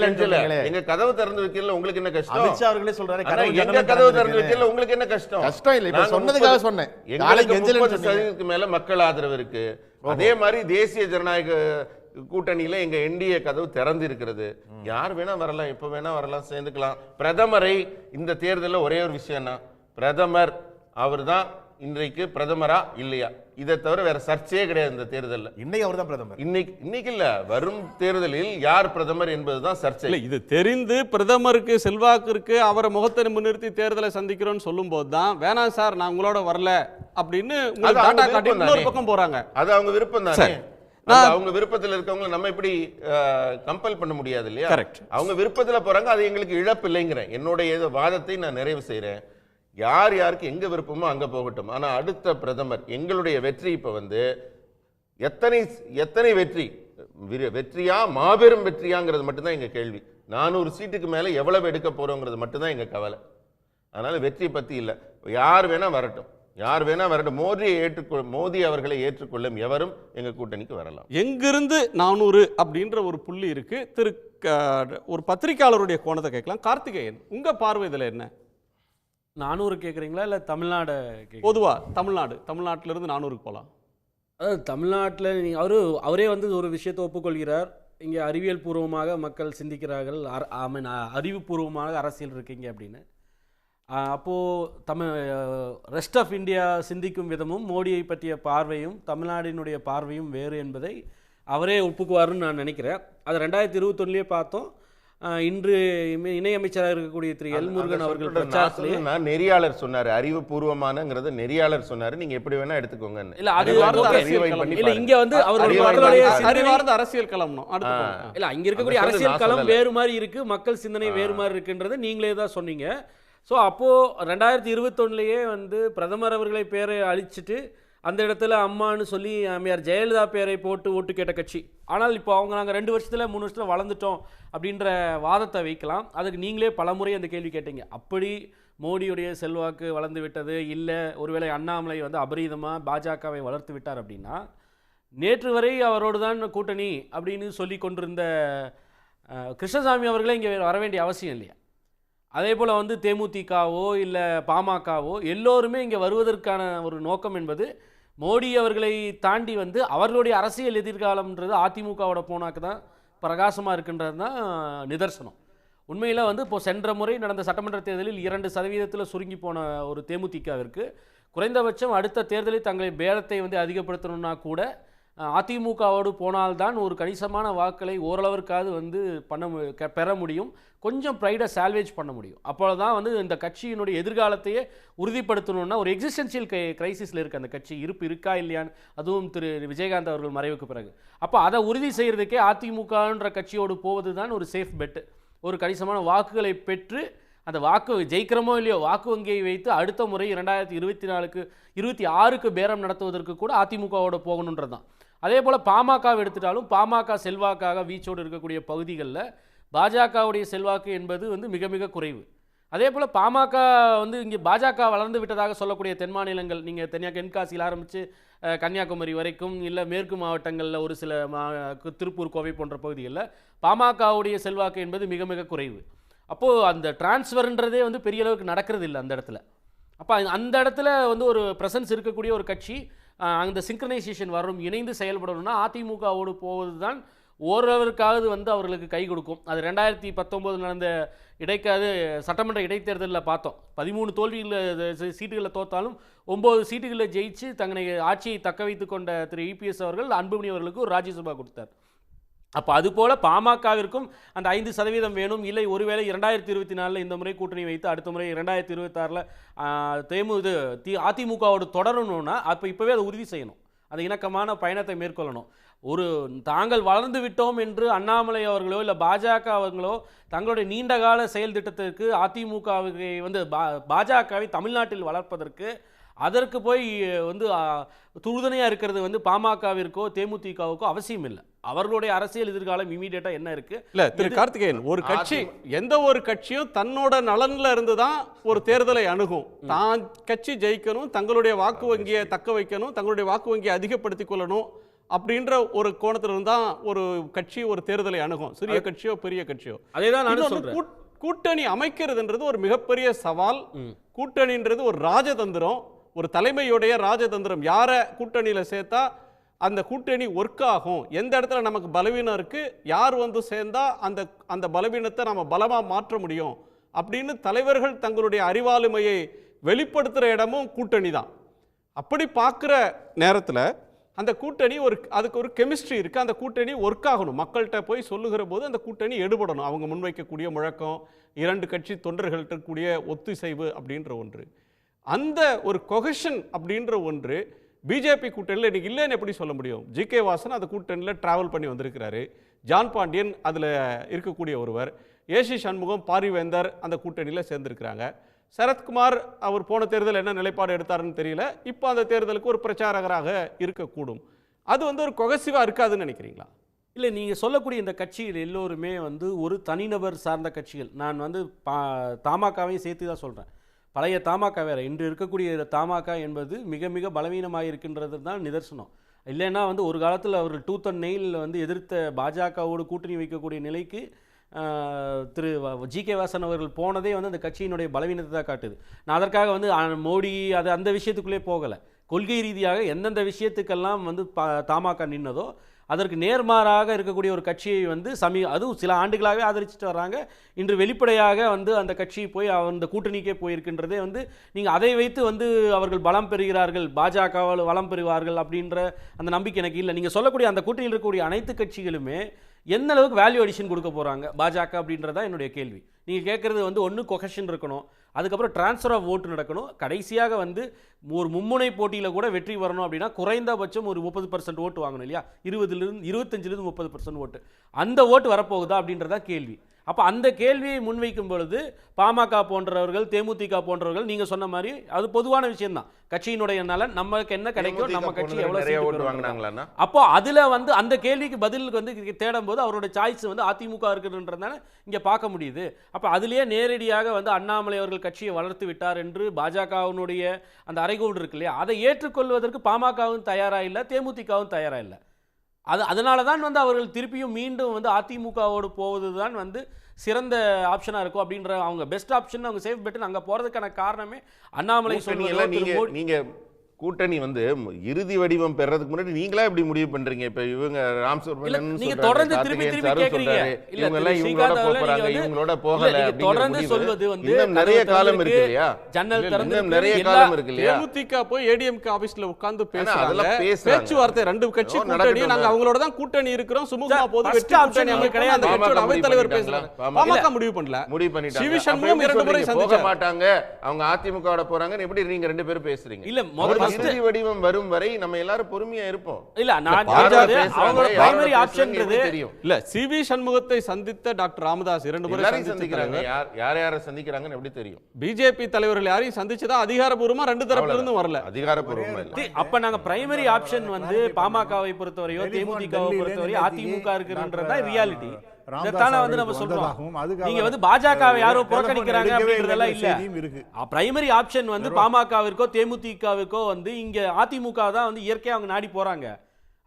கெஞ்சல. எங்க கதவு திறந்து வைக்கல உங்களுக்கு என்ன கஷ்டம்? அமித்ஷா அவர்களே சொல்றாரு எங்க கதவு திறந்து வைக்கல உங்களுக்கு என்ன கஷ்டம்? கஷ்டம் இல்ல, இப்ப சொன்னதுக்காக சொன்னேன். எங்களுக்கு 30% மேல மக்கள் ஆதரவு இருக்கு. அதே மாதிரி தேசிய ஜனநாயக கூட்டணியில எங்க என்டிஏ கதவு திறந்து இருக்கிறது. யார் வேணா வரலாம், எப்ப வேணா வரலாம், சேர்ந்துக்கலாம். பிரதமரை இந்த தேர்தலில் ஒரே ஒரு விஷயம் தான், பிரதமர் அவர் தான் இன்றைக்கு பிரதமரா இல்லையா, இதை தவிர வேற சர்ச்சையே கிடையாது இந்த தேர்தலில். இன்னைக்கு அவர் தான் பிரதமர். இன்னைக்கு இல்ல, வரும் தேர்தலில் யார் பிரதமர் என்பதுதான் சர்ச்சை. இது தெரிந்து பிரதமருக்கு செல்வாக்கு இருக்கு, அவரை முகத்தை முன்னிறுத்தி தேர்தலை சந்திக்கிறோம்னு சொல்லும் போது தான் வேணாம் சார் நான் உங்களோட வரல அப்படின்னு இன்னொரு பக்கம் போறாங்க. அது அவங்க விருப்பம் தானே. அவங்க விருப்பத்தில் இருக்கவங்க நம்ம எப்படி கம்பல் பண்ண முடியாது இல்லையா? அவங்க விருப்பத்தில் போறாங்க, அது எங்களுக்கு இழப்பு இல்லைங்கிறேன். என்னுடைய வாதத்தை நான் நிறைவு செய்யறேன். யார் யாருக்கு எங்க விருப்பமோ அங்க போகட்டும். ஆனா அடுத்த பிரதமர் எங்களுடைய வெற்றி இப்ப எத்தனை வெற்றியா மாபெரும் வெற்றியாங்கிறது மட்டும்தான் எங்க கேள்வி. 400 சீட்டுக்கு மேல எவ்வளவு எடுக்க போறோங்கிறது மட்டும்தான் எங்க கவலை. அதனால வெற்றி பத்தி இல்ல, யார் வேணா வரட்டும், யார் வேணா வரட்டும். மோடி அவர்களை ஏற்றுக்கொள்ளும் எவரும் எங்க கூட்டணிக்கு வரலாம். எங்கிருந்து 400 அப்படின்ற ஒரு புள்ளி இருக்கு. ஒரு பத்திரிகையாளருடைய கோணத்தை கேட்கலாம். கார்த்திகேயன், உங்க பார்வை இதுல என்ன? 400 கேட்குறீங்களா இல்லை தமிழ்நாடு? பொதுவாக தமிழ்நாட்டிலிருந்து 400க்கு போகலாம். அதாவது தமிழ்நாட்டில் அவரே ஒரு விஷயத்தை ஒப்புக்கொள்கிறார். இங்கே அறிவியல் பூர்வமாக மக்கள் சிந்திக்கிறார்கள், அறிவுபூர்வமாக அரசியல் இருக்கீங்க அப்படின்னு. அப்போது ரெஸ்ட் ஆஃப் இந்தியா சிந்திக்கும் விதமும் மோடியை பற்றிய பார்வையும் தமிழ்நாடினுடைய பார்வையும் வேறு என்பதை அவரே ஒப்புக்குவாருன்னு நான் நினைக்கிறேன். அது 2021 பார்த்தோம். இன்று இணையமைச்சராக இருக்கக்கூடிய திரு எல் முருகன் அவர்கள் பிரச்சாரத்திலே நெறியாளர் சொன்னார், அறிவுபூர்வமானங்கிறத நெறியாளர் சொன்னார். நீங்க எப்படி வேணா எடுத்துக்கோங்க. இல்ல அது இல்ல, இங்க அவர்களுடைய அரசியல் களம் இல்ல, இங்க இருக்கக்கூடிய அரசியல் களம் வேறு மாதிரி இருக்கு, மக்கள் சிந்தனை வேறு மாதிரி இருக்குன்றதை நீங்களே தான் சொன்னீங்க. ஸோ அப்போது 2021 பிரதமர் அவர்களை பேரை அழிச்சிட்டு அந்த இடத்துல அம்மானு சொல்லி அம்மையார் ஜெயலலிதா பேரை போட்டு ஓட்டு கேட்ட கட்சி. ஆனால் இப்போ நாங்கள் 2 வருஷத்தில் 3 வருஷத்தில் வளர்ந்துட்டோம் அப்படின்ற வாதத்தை வைக்கலாம். அதுக்கு நீங்களே பலமுறை அந்த கேள்வி கேட்டீங்க. அப்படி மோடியுடைய செல்வாக்கு வளர்ந்து விட்டது, இல்லை ஒருவேளை அண்ணாமலை அபரீதமாக பாஜகவை வளர்த்து விட்டார் அப்படின்னா, நேற்று வரை அவரோடு தான் கூட்டணி அப்படின்னு சொல்லி கொண்டிருந்த கிருஷ்ணசாமி அவர்களே இங்கே வர வேண்டிய அவசியம் இல்லையா? அதே போல் தேமுதிகவோ இல்லை பாமகவோ எல்லோருமே இங்கே வருவதற்கான ஒரு நோக்கம் என்பது மோடி அவர்களை தாண்டி அவர்களுடைய அரசியல் எதிர்காலம்ன்றது அதிமுகவோட போனாக்கு தான் பிரகாசமாக இருக்குன்றது தான் நிதர்சனம். உண்மையில் இப்போ சென்ற முறை நடந்த சட்டமன்ற தேர்தலில் 2% சுருங்கி போன ஒரு தேமுதிகவிற்கு குறைந்தபட்சம் அடுத்த தேர்தலில் தங்களை பேரத்தை அதிகப்படுத்தணும்னா கூட அதிமுகவோடு போனால்தான் ஒரு கணிசமான வாக்களை ஓரளவிற்காவது பெற முடியும், கொஞ்சம் ப்ரைடை சால்வேஜ் பண்ண முடியும். அப்போ தான் இந்த கட்சியினுடைய எதிர்காலத்தையே உறுதிப்படுத்தணும்னா ஒரு எக்ஸிஸ்டென்ஷியல் கிரைசிஸில் இருக்குது அந்த கட்சி, இருப்பு இருக்கா இல்லையான்னு, அதுவும் திரு விஜயகாந்த் அவர்கள் மறைவுக்கு பிறகு. அப்போ அதை உறுதி செய்கிறதுக்கே அதிமுகன்ற கட்சியோடு போவது தான் ஒரு சேஃப் பெட்டு. ஒரு கணிசமான வாக்குகளை பெற்று அந்த வாக்கு ஜெயிக்கிறமோ இல்லையோ வாக்கு வங்கியை வைத்து அடுத்த முறை 2024-26க்கு பேரம் நடத்துவதற்கு கூட அதிமுகவோட போகணுன்றது தான். அதே போல் பாமகவை எடுத்துட்டாலும் பாமக செல்வாக்காக வீச்சோடு இருக்கக்கூடிய பகுதிகளில் பாஜகவுடைய செல்வாக்கு என்பது மிக மிக குறைவு. அதே போல் பாமக இங்கே பாஜக வளர்ந்து விட்டதாக சொல்லக்கூடிய தென் மாநிலங்கள், நீங்கள் தென்காசியில் ஆரம்பித்து கன்னியாகுமரி வரைக்கும், இல்லை மேற்கு மாவட்டங்களில் ஒரு சில திருப்பூர் கோவை போன்ற பகுதிகளில் பாமகவுடைய செல்வாக்கு என்பது மிக மிக குறைவு. அப்போது அந்த டிரான்ஸ்ஃபர்ன்றதே பெரிய அளவுக்கு நடக்கிறது இல்லை அந்த இடத்துல. அப்போ அந்த இடத்துல ஒரு ப்ரெசன்ஸ் இருக்கக்கூடிய ஒரு கட்சி அந்த சிங்க்ரனைசேஷன் வரும், இணைந்து செயல்படணும்னா அதிமுகவோடு போவது தான் ஓரளவிற்காவது அவர்களுக்கு கை கொடுக்கும். அது 2019 நடந்த சட்டமன்ற இடைத்தேர்தலில் பார்த்தோம். 13 சீட்டுகளில் தோத்தாலும் 9 சீட்டுகளில் ஜெயிச்சு தங்களை ஆட்சியை தக்க வைத்து கொண்ட திரு EPS அவர்கள் அன்புமணி அவர்களுக்கு ஒரு ராஜ்யசபா கொடுத்தார். அப்போ அதுபோல் பாமகவிற்கும் அந்த 5% வேணும். இல்லை ஒருவேளை 2024 இந்த முறை கூட்டணி வைத்து அடுத்த முறை 2026 அதிமுகவோடு தொடரணும்னா அப்போ இப்போவே அதை உறுதி செய்யணும், அந்த இணக்கமான பயணத்தை மேற்கொள்ளணும். தாங்கள் வளர்ந்து விட்டோம் என்று அண்ணாமலை அவர்களோ இல்லை பாஜக அவர்களோ தங்களுடைய நீண்டகால செயல் திட்டத்திற்கு அதிமுகவை பாஜகவை தமிழ்நாட்டில் வளர்ப்பதற்கு அதற்கு போய் வந்து துருதனையாக இருக்கிறது வந்து பாமகவிற்கோ தேமுதிகவுக்கோ அவசியம் இல்லை. அவர்களுடைய அரசியல் எதிர்காலம் இமீடியட்டாக என்ன இருக்குது? இல்ல திரு கார்த்திகேயன், ஒரு கட்சி எந்த ஒரு கட்சியும் தன்னோட நலன்ல இருந்து தான் ஒரு தேர்தலை அணுகும். தான் கட்சி ஜெயிக்கணும், தங்களுடைய வாக்கு வங்கியை தக்க வைக்கணும், தங்களுடைய வாக்கு வங்கியை அதிகப்படுத்திக் கொள்ளணும் அப்படின்ற ஒரு கோணத்துல இருந்தா ஒரு கட்சி ஒரு தேர்தலை அணுகும், சிறிய கட்சியோ பெரிய கட்சியோ. அதேதான் நான் சொல்றேன். கூட்டணி அமைக்கிறதுன்றது ஒரு மிகப்பெரிய சவால். கூட்டணின்றது ஒரு ராஜதந்திரம், ஒரு தலைமையுடைய ராஜதந்திரம். யாரை கூட்டணியில சேர்த்தா அந்த கூட்டணி ஒர்க் ஆகும், எந்த இடத்துல நமக்கு பலவீனம் இருக்கு, யார் வந்து சேர்ந்தா அந்த அந்த பலவீனத்தை நம்ம பலமா மாற்ற முடியும் அப்படின்னு தலைவர்கள் தங்களுடைய அறிவாளுமையை வெளிப்படுத்துகிற இடமும் கூட்டணி தான். அப்படி பார்க்குற நேரத்தில் அந்த கூட்டணி அதுக்கு ஒரு கெமிஸ்ட்ரி இருக்குது. அந்த கூட்டணி ஒர்க் ஆகணும். மக்கள்கிட்ட போய் சொல்லுகிற போது அந்த கூட்டணி எடுபடணும். அவங்க முன்வைக்கக்கூடிய முழக்கம், இரண்டு கட்சி தொண்டர்கள்ட்ட கூடிய ஒத்திசைவு அப்படின்ற ஒன்று, அந்த ஒரு கொஹெஷன் அப்படின்ற ஒன்று பிஜேபி கூட்டணியில் இன்னைக்கு இல்லைன்னு எப்படி சொல்ல முடியும்? ஜி.கே. வாசன் அந்த கூட்டணியில் டிராவல் பண்ணி வந்திருக்கிறாரு. ஜான் பாண்டியன் அதில் இருக்கக்கூடிய ஒருவர். ஏசி சண்முகம், பாரிவேந்தர் அந்த கூட்டணியில் சேர்ந்திருக்கிறாங்க. சரத்குமார் அவர் போன தேர்தல் என்ன நிலைப்பாடு எடுத்தாருன்னு தெரியல, இப்போ அந்த தேர்தலுக்கு ஒரு பிரச்சாரகராக இருக்கக்கூடும். அது வந்து ஒரு கொகசிவாக இருக்காதுன்னு நினைக்கிறீங்களா? இல்லை, நீங்கள் சொல்லக்கூடிய இந்த கட்சிகள் எல்லோருமே வந்து ஒரு தனிநபர் சார்ந்த கட்சிகள். நான் வந்து தமாகவையும் சேர்த்து தான் சொல்கிறேன். பழைய தமாக வேறு, இன்று இருக்கக்கூடிய தமாக என்பது மிக மிக பலவீனமாக இருக்கின்றது தான் நிதர்சனம். இல்லைன்னா வந்து ஒரு காலத்தில் அவர்கள் டூத் அண்ட் நெயிலில் வந்து எதிர்த்த பாஜகவோடு கூட்டணி வைக்கக்கூடிய நிலைக்கு திரு ஜி.கே. வாசன் அவர்கள் போனதே வந்து அந்த கட்சியினுடைய பலவீனத்தை தான் காட்டுது. நான் அதற்காக வந்து மோடி அந்த விஷயத்துக்குள்ளே போகலை. கொள்கை ரீதியாக எந்தெந்த விஷயத்துக்கெல்லாம் வந்து தமாக நின்னதோ அதற்கு நேர்மாறாக இருக்கக்கூடிய ஒரு கட்சியை வந்து அதுவும் சில ஆண்டுகளாகவே ஆதரிச்சுட்டு வர்றாங்க. இன்று வெளிப்படையாக வந்து அந்த கட்சி போய் அந்த கூட்டணிக்கே போயிருக்கின்றதே வந்து நீங்கள் அதை வைத்து வந்து அவர்கள் பலம் பெறுகிறார்கள், பாஜகவால் வளம் பெறுவார்கள் அப்படின்ற அந்த நம்பிக்கை எனக்கு இல்லை. நீங்கள் சொல்லக்கூடிய அந்த கூட்டணியில் இருக்கக்கூடிய அனைத்து கட்சிகளுமே எந்த அளவுக்கு வேல்யூ அடிஷன் கொடுக்க போகிறாங்க பாஜக அப்படின்றதா என்னுடைய கேள்வி. நீங்கள் கேட்குறது வந்து ஒன்று கொஹெஷன் இருக்கணும், அதுக்கப்புறம் டிரான்ஸ்ஃபர் ஆஃப் ஓட்டு நடக்கணும், கடைசியாக வந்து ஒரு மும்முனை போட்டியில் கூட வெற்றி வரணும் அப்படின்னா குறைந்தபட்சம் ஒரு 30% ஓட்டு வாங்கணும் இல்லையா? 25% 30% ஓட்டு. அந்த ஓட்டு வரப்போகுதா அப்படின்றதா கேள்வி. அப்போ அந்த கேள்வியை முன்வைக்கும் பொழுது பாமக போன்றவர்கள், தேமுதிக போன்றவர்கள் நீங்கள் சொன்ன மாதிரி அது பொதுவான விஷயம்தான். கட்சியினுடைய நலன், நமக்கு என்ன கிடைக்கும், நம்ம கட்சி எவ்வளோ, அப்போ அதில் வந்து அந்த கேள்விக்கு பதில் வந்து தேடும் போது அவரோட சாய்ஸ் வந்து அதிமுக இருக்குன்றதானே இங்கே பார்க்க முடியுது. அப்போ அதிலேயே நேரடியாக வந்து அண்ணாமலை அவர்கள் கட்சியை வளர்த்து விட்டார் என்று பாஜகவினுடைய அந்த அறைகூடு இருக்கு இல்லையா, அதை ஏற்றுக்கொள்வதற்கு பாமகவும் தயாராக இல்லை, தேமுதிகவும் தயாராக இல்லை. அதனால தான் வந்து அவர்கள் திருப்பியும் மீண்டும் வந்து அதிமுகவோடு போவது தான் வந்து சிறந்த ஆப்ஷனாக இருக்கும் அப்படின்ற அவங்க பெஸ்ட் ஆப்ஷன், அவங்க சேஃப் பெட்னு அங்கே போகிறதுக்கான காரணமே அண்ணாமலை சொல்லுங்க. நீங்க கூட்டணி வந்து இறுதி வடிவம் பெறதுக்கு முன்னாடி நீங்களா எப்படி முடிவு பண்றீங்க? இப்ப இவங்க ராம் சுப்ரமணியன் நீங்க தொடர்ந்து திருப்பி கேக்குறீங்க, இவங்க எல்லாம் இவங்களோட போறாங்க, இவங்களோட போகல, தொடர்ந்து சொல்வது வந்து இன்னும் நிறைய காலம் இருக்கு இல்லையா? ஜன்னல் திறந்து நிறைய காலம் இருக்கு இல்லையா? தேமுதிக போய் ஏடிஎம்கே ஆபீஸ்ல உட்கார்ந்து பேசுறாங்க, பேச்சுவார்த்தை ரெண்டு கட்சி கூட்டணி, நாங்க அவங்களோட தான் கூட்டணி இருக்கிறோம், சுமூகமா போது, வெற்றி கூட்டணி நமக்கு கிடையாது. அந்த கட்சியோட அவைத் தலைவர் பேசுறாங்க, பாமக முடிவு பண்ணிட்டாங்க. சிவி சண்முகம் இரண்டு முறை சந்திக்க மாட்டாங்க, அவங்க அதிமுகவோட போறாங்கன்னு எப்படி நீங்க ரெண்டு பேரும் பேசுறீங்க? இல்ல, இறுதி வடிவம் வரும் வரை நம்ம எல்லாரும் பொறுமையா இருப்போம். இல்ல, நான் அவங்களோட பிரைமரி ஆப்ஷன்ன்றது தெரியும். இல்ல, சிவி சண்முகத்தை சந்தித்த டாக்டர் ராமதாஸ் இரண்டு முறை சந்திக்கிறாங்க. யாரை சந்திக்கிறாங்கன்னு எப்படி தெரியும்? பிஜேபி தலைவர்கள் யாரையும் சந்திச்சதா அதிகாரபூர்வமா ரெண்டு தரப்புல இருந்தும் வரல. அதிகாரபூர்வமா இல்ல. அப்ப நாங்க பிரைமரி ஆப்ஷன் வந்து பாமகவை பொறுத்தவரையோ தேமுதிகவை பொறுத்தவரையோ அதிமுக இருக்குன்றதா ரியாலிட்டி. இதைத்தானே வந்து நம்ம சொல்றோம். நீங்க வந்து பாஜகவை யாரோ புறக்கணிக்கிறாங்க அப்படின்றதெல்லாம் இல்ல. பிரைமரி ஆப்ஷன் வந்து பாமகவிற்கோ தேமுதிகவிற்கோ வந்து இங்க அதிமுக தான் வந்து இயற்கையா அவங்க நாடி போறாங்க.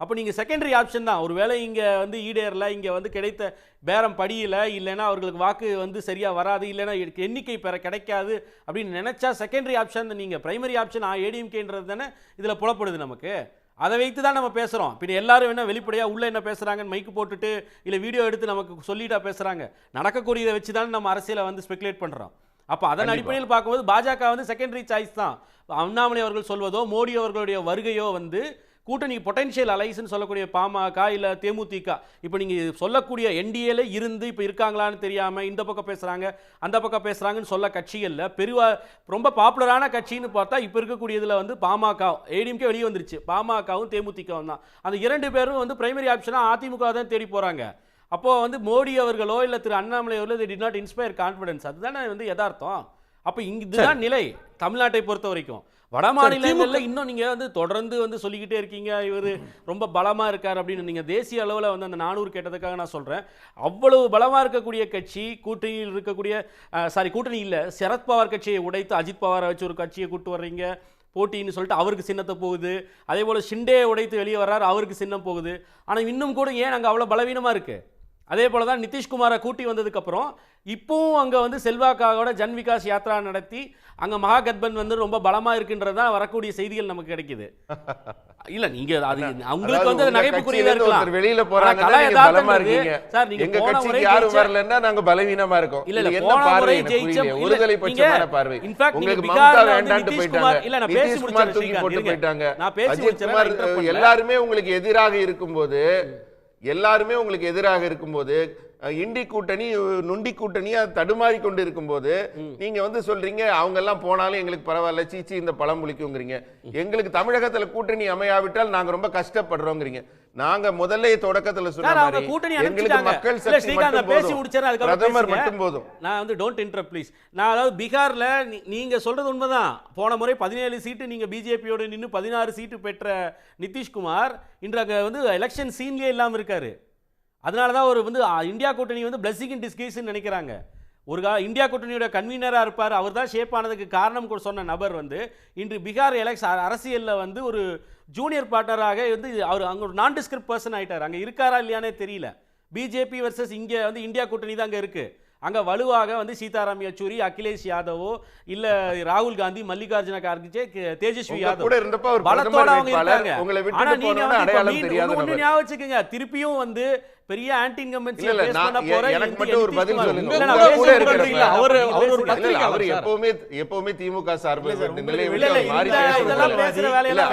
அப்போ நீங்கள் செகண்டரி ஆப்ஷன் தான். ஒருவேளை இங்கே வந்து ஈடேரில், இங்கே வந்து கிடைத்த பேரம் படியில், இல்லைன்னா அவர்களுக்கு வாக்கு வந்து சரியாக வராது, இல்லைன்னா எண்ணிக்கை பெற கிடைக்காது அப்படின்னு நினச்சா செகண்டரி ஆப்ஷன் நீங்கள். பிரைமரி ஆப்ஷன் ஏடிஎம்கேன்றது தானே இதில் புலப்படுது நமக்கு. அதை வைத்து தான் நம்ம பேசுகிறோம். பின்ன எல்லாரும் என்ன வெளிப்படையாக உள்ளே என்ன பேசுகிறாங்கன்னு மைக்கு போட்டுட்டு இல்லை வீடியோ எடுத்து நமக்கு சொல்லிட்டா பேசுகிறாங்க? நடக்கக்கூடியதை வச்சு தான் நம்ம அரசியலை வந்து ஸ்பெகுலேட் பண்ணுறோம். அப்போ அதன் அடிப்படையில் பார்க்கும்போது பாஜக வந்து செகண்டரி சாய்ஸ் தான். அண்ணாமலை அவர்கள் சொல்வதோ மோடி அவர்களுடைய வருகையோ வந்து கூட்டணி பொட்டன்ஷியல் அலைஸ்ன்னு சொல்லக்கூடிய பாமக இல்லை தேமுதிக, இப்போ நீங்கள் சொல்லக்கூடிய என்டிஏல இருந்து இப்போ இருக்காங்களான்னு தெரியாமல் இந்த பக்கம் பேசுகிறாங்க அந்த பக்கம் பேசுகிறாங்கன்னு சொல்ல கட்சிகளில் ரொம்ப பாப்புலரான கட்சின்னு பார்த்தா இப்போ இருக்கக்கூடியதில் வந்து பாமக, ஏடிஎம்கே வெளியே வந்துருச்சு, பாமகவும் தேமுதிகவும் தான். அந்த இரண்டு பேரும் வந்து பிரைமரி ஆப்ஷனாக அதிமுக தான் தேடி போகிறாங்க. அப்போது வந்து மோடி அவர்களோ இல்லை திரு அண்ணாமலை அவர்களோ they did not inspire confidence. அதுதானே வந்து யதார்த்தம். அப்போ இதுதான் நிலை தமிழ்நாட்டை பொறுத்த வரைக்கும். வட மாநிலங்களில் இன்னும் நீங்கள் வந்து தொடர்ந்து வந்து சொல்லிக்கிட்டே இருக்கீங்க இவர் ரொம்ப பலமாக இருக்கார் அப்படின்னு. நீங்கள் தேசிய அளவில் வந்து அந்த 400 கேட்டதுக்காக நான் சொல்கிறேன். அவ்வளவு பலமாக இருக்கக்கூடிய கட்சி கூட்டணியில் இருக்கக்கூடிய கூட்டணி இல்லை, சரத்பவார் கட்சியை உடைத்து அஜித் பவாரை வச்சு ஒரு கட்சியை கூட்டு வர்றீங்க போட்டின்னு சொல்லிட்டு அவருக்கு சின்னத்தை போகுது. அதே போல் ஷிண்டே உடைத்து வெளியே வர்றாரு, அவருக்கு சின்னம் போகுது. ஆனால் இன்னும் கூட ஏன் அங்கே அவ்வளோ பலவீனமாக இருக்குது? அதே போல் தான் நிதிஷ்குமாரை கூட்டி வந்ததுக்கப்புறம் இப்போவும் அங்கே வந்து செல்வாக்காவோட ஜன் விகாஸ் யாத்ரா நடத்தி அங்கே மகாகட்பன் வந்து ரொம்ப பலமாக இருக்குன்றது தான் வரக்கூடிய செய்திகள் நமக்கு கிடைக்குது. இல்ல நீங்க அது உங்களுக்கு வந்து நகைப்புக்குரியதா இருக்கலாம். வெளியில போறாங்க பலமா இருக்கீங்க சார், நீங்க எங்க கட்சிக்கு யாரும் வரலன்னா நாங்க பலவீனமா இருக்கோம். இல்ல என்ன பார்வை ஜெயிச்ச ஒருதலை பட்சமான பார்வை. உங்களுக்கு மம்தா வேண்டாம்னு போயிட்டாங்க, இல்ல நான் பேசி முடிச்சேன், தூக்கி போட்டு போயிட்டாங்க. நான் பேசி முடிச்சேன். எல்லாரும் உங்களுக்கு எதிராக இருக்கும்போது இண்டி கூட்டணி நுண்டி கூட்டணியா தடுமாறி கொண்டு இருக்கும்போது நீங்க வந்து சொல்றீங்க அவங்க எல்லாம் போனாலும் எங்களுக்கு பரவாயில்ல, சீச்சி இந்த பழம் புளிக்குங்கிறீங்க. எங்களுக்கு தமிழகத்துல கூட்டணி அமையாவிட்டால் நாங்க ரொம்ப கஷ்டப்படுறோங்கிறீங்க. நாங்க முதல்ல தொடக்கத்துல சொன்ன மாதிரி எங்களுக்கு மக்கள் சக்தி மட்டும் போதும், பிரதமர் மட்டும் போதும். நான் வந்து டோன்ட் இன்டரப்ட் ப்ளீஸ். நான் அதாவது பீகார்ல நீங்க சொல்றது உண்மைதான். போன முறை 17 சீட்டு நீங்க பிஜேபியோட நின்று 16 சீட்டு பெற்ற நிதிஷ்குமார் இன்று அங்க வந்து எலெக்ஷன் சீன்லயே இல்லாம இருக்காரு. அதனால தான் ஒரு வந்து இந்தியா கூட்டணி வந்து பிளஸிங் இன் டிஸ்கைஸ்ன்னு நினைக்கிறாங்க. ஒரு இந்தியா கூட்டணியோட கன்வீனராக இருப்பார், அவர் தான் ஷேப் ஆனதுக்கு காரணம் சொன்ன நபர் வந்து இன்று பீகார் அரசியலில் வந்து ஒரு ஜூனியர் பார்ட்னராக வந்து அவர் அங்கே ஒரு நான் டிஸ்கிரிப்ட் பர்சன் ஆகிட்டார். அங்கே இருக்காரா இல்லையானே தெரியல. பிஜேபி வர்சஸ் இங்கே வந்து இந்தியா கூட்டணி தான் அங்கே இருக்குது. அங்கே வலுவாக வந்து சீதாராம் யெச்சூரி, அகிலேஷ் யாதவோ இல்லை ராகுல் காந்தி, மல்லிகார்ஜுன கார்கே, தேஜஸ்வி யாதவ் பலத்தோட அவங்க இருக்காங்க. ஆனால் நீங்கள் ஞாபகம் வச்சுக்கோங்க, திருப்பியும் வந்து பெரிய ஆன்டி இன்கம்பன்சி பேஸ் பண்ண போற எனக்கு மட்டும் ஒரு பதில் சொல்லுங்க. அவர் எப்பவுமே திமுக சார்பு நிலை விட்டு மாறி இதெல்லாம் பேசுற வேலையில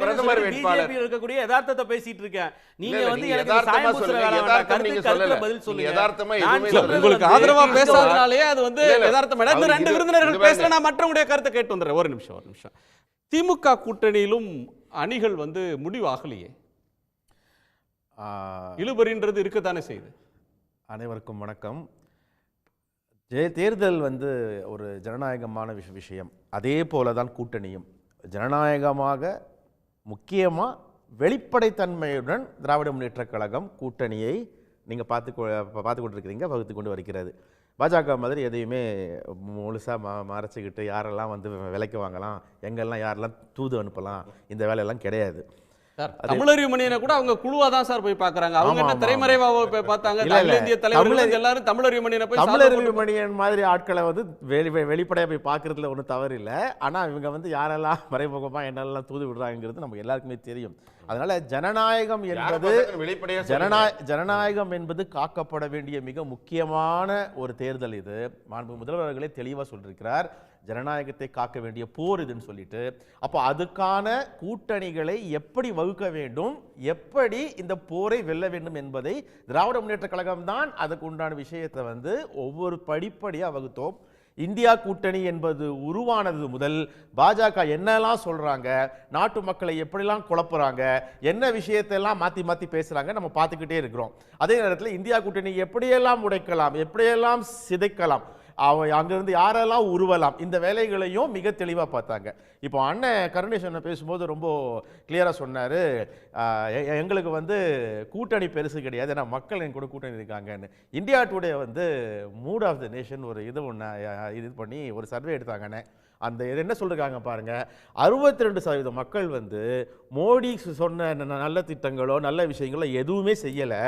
பிரதமர் வேட்பாளர் இருக்கக்கூடிய யதார்த்தத்தை பேசிட்டு இருக்கேன். நீங்க வந்து எனக்கு சாயம் பூசுற வேலை வேண்டாம், கருத்துக்கு பதில் சொல்லுங்க. யதார்த்தமா எதுவுமே உங்களுக்கு ஆதரவா பேசாதனாலே அது வந்து யதார்த்தம். இந்த ரெண்டு விருந்தினர்கள் பேசல, நான் மற்றவங்களுடைய கருத்தை கேட்டு வந்துடுறேன். ஒரு நிமிஷம். திமுக கூட்டணியிலும் அணிகள் வந்து முடிவாகலையே, இழுபறின்றது இருக்கத்தானே செய்யுது. அனைவருக்கும் வணக்கம். தேர்தல் வந்து ஒரு ஜனநாயகமான விஷயம். அதே போல தான் கூட்டணியும் ஜனநாயகமாக, முக்கியமாக வெளிப்படைத்தன்மையுடன் திராவிட முன்னேற்றக் கழகம் கூட்டணியை நீங்கள் பார்த்து கொண்டிருக்கிறீங்க, வகுத்து கொண்டு வருகிறது. பாஜக மாதிரி எதையுமே முழுசாக மறைச்சிக்கிட்டு யாரெல்லாம் வந்து விலைக்கு வாங்கலாம், எங்கெல்லாம் யாரெல்லாம் தூது அனுப்பலாம், இந்த வேலையெல்லாம் கிடையாது. தமிழறிவு மணியனை கூட அவங்க குழுவா தான் சார் போய் பார்க்குறாங்க. அவங்க என்ன திரைமறைவாக போய் பார்த்தாங்க? இந்திய தலைவர்கள் எல்லாரும் தமிழறிவு மணியனை போய், தமிழறிவு மணியன் மாதிரி ஆட்களை வந்து வெளிப்படையாக போய் பார்க்கறதுல ஒன்றும் தவறு இல்லை. ஆனால் இவங்க வந்து யாரெல்லாம் மறைமுகமாக என்னெல்லாம் தூது விடுறாங்கிறது நமக்கு எல்லாருக்குமே தெரியும். அதனால ஜனநாயகம் என்பது காக்கப்பட வேண்டிய மிக முக்கியமான ஒரு தேர்தல். இது மாண்பு முதல்வர்களே தெளிவாக சொல்லியிருக்கிறார், ஜனநாயகத்தை காக்க வேண்டிய போர் இதுன்னு சொல்லிட்டு. அப்போ அதுக்கான கூட்டணிகளை எப்படி வகுக்க வேண்டும், எப்படி இந்த போரை வெல்ல வேண்டும் என்பதை திராவிட முன்னேற்ற கழகம் தான் அதுக்கு உண்டான விஷயத்தை வந்து ஒவ்வொரு படிப்படியாக வகுத்தோம். இந்தியா கூட்டணி என்பது உருவானது முதல் பாஜக என்னெல்லாம் சொல்றாங்க, நாட்டு மக்களை எப்படிலாம் குழப்புறாங்க, என்ன விஷயத்தெல்லாம் மாற்றி மாற்றி பேசுறாங்க நம்ம பார்த்துக்கிட்டே இருக்கிறோம். அதே நேரத்தில் இந்தியா கூட்டணி எப்படியெல்லாம் உடைக்கலாம், எப்படியெல்லாம் சிதைக்கலாம், அங்கிருந்து யாரெல்லாம் உருவலாம், இந்த வேலைகளையும் மிக தெளிவாக பார்த்தாங்க. இப்போ அண்ணன் கருணேஷ் அண்ணன் பேசும்போது ரொம்ப கிளியராக சொன்னார், எங்களுக்கு வந்து கூட்டணி பெருசு கிடையாது, ஏன்னா மக்கள் என் கூட கூட்டணி இருக்காங்கன்னு. இந்தியா டுடே வந்து மூட் ஆஃப் த நேஷன் ஒரு இது பண்ணி ஒரு சர்வே எடுத்தாங்கண்ணே. அந்த என்ன சொல்லிருக்காங்க பாருங்க, 62% மக்கள் வந்து மோடி சொன்ன நல்ல திட்டங்களோ நல்ல விஷயங்களோ எதுவுமே செய்யலை,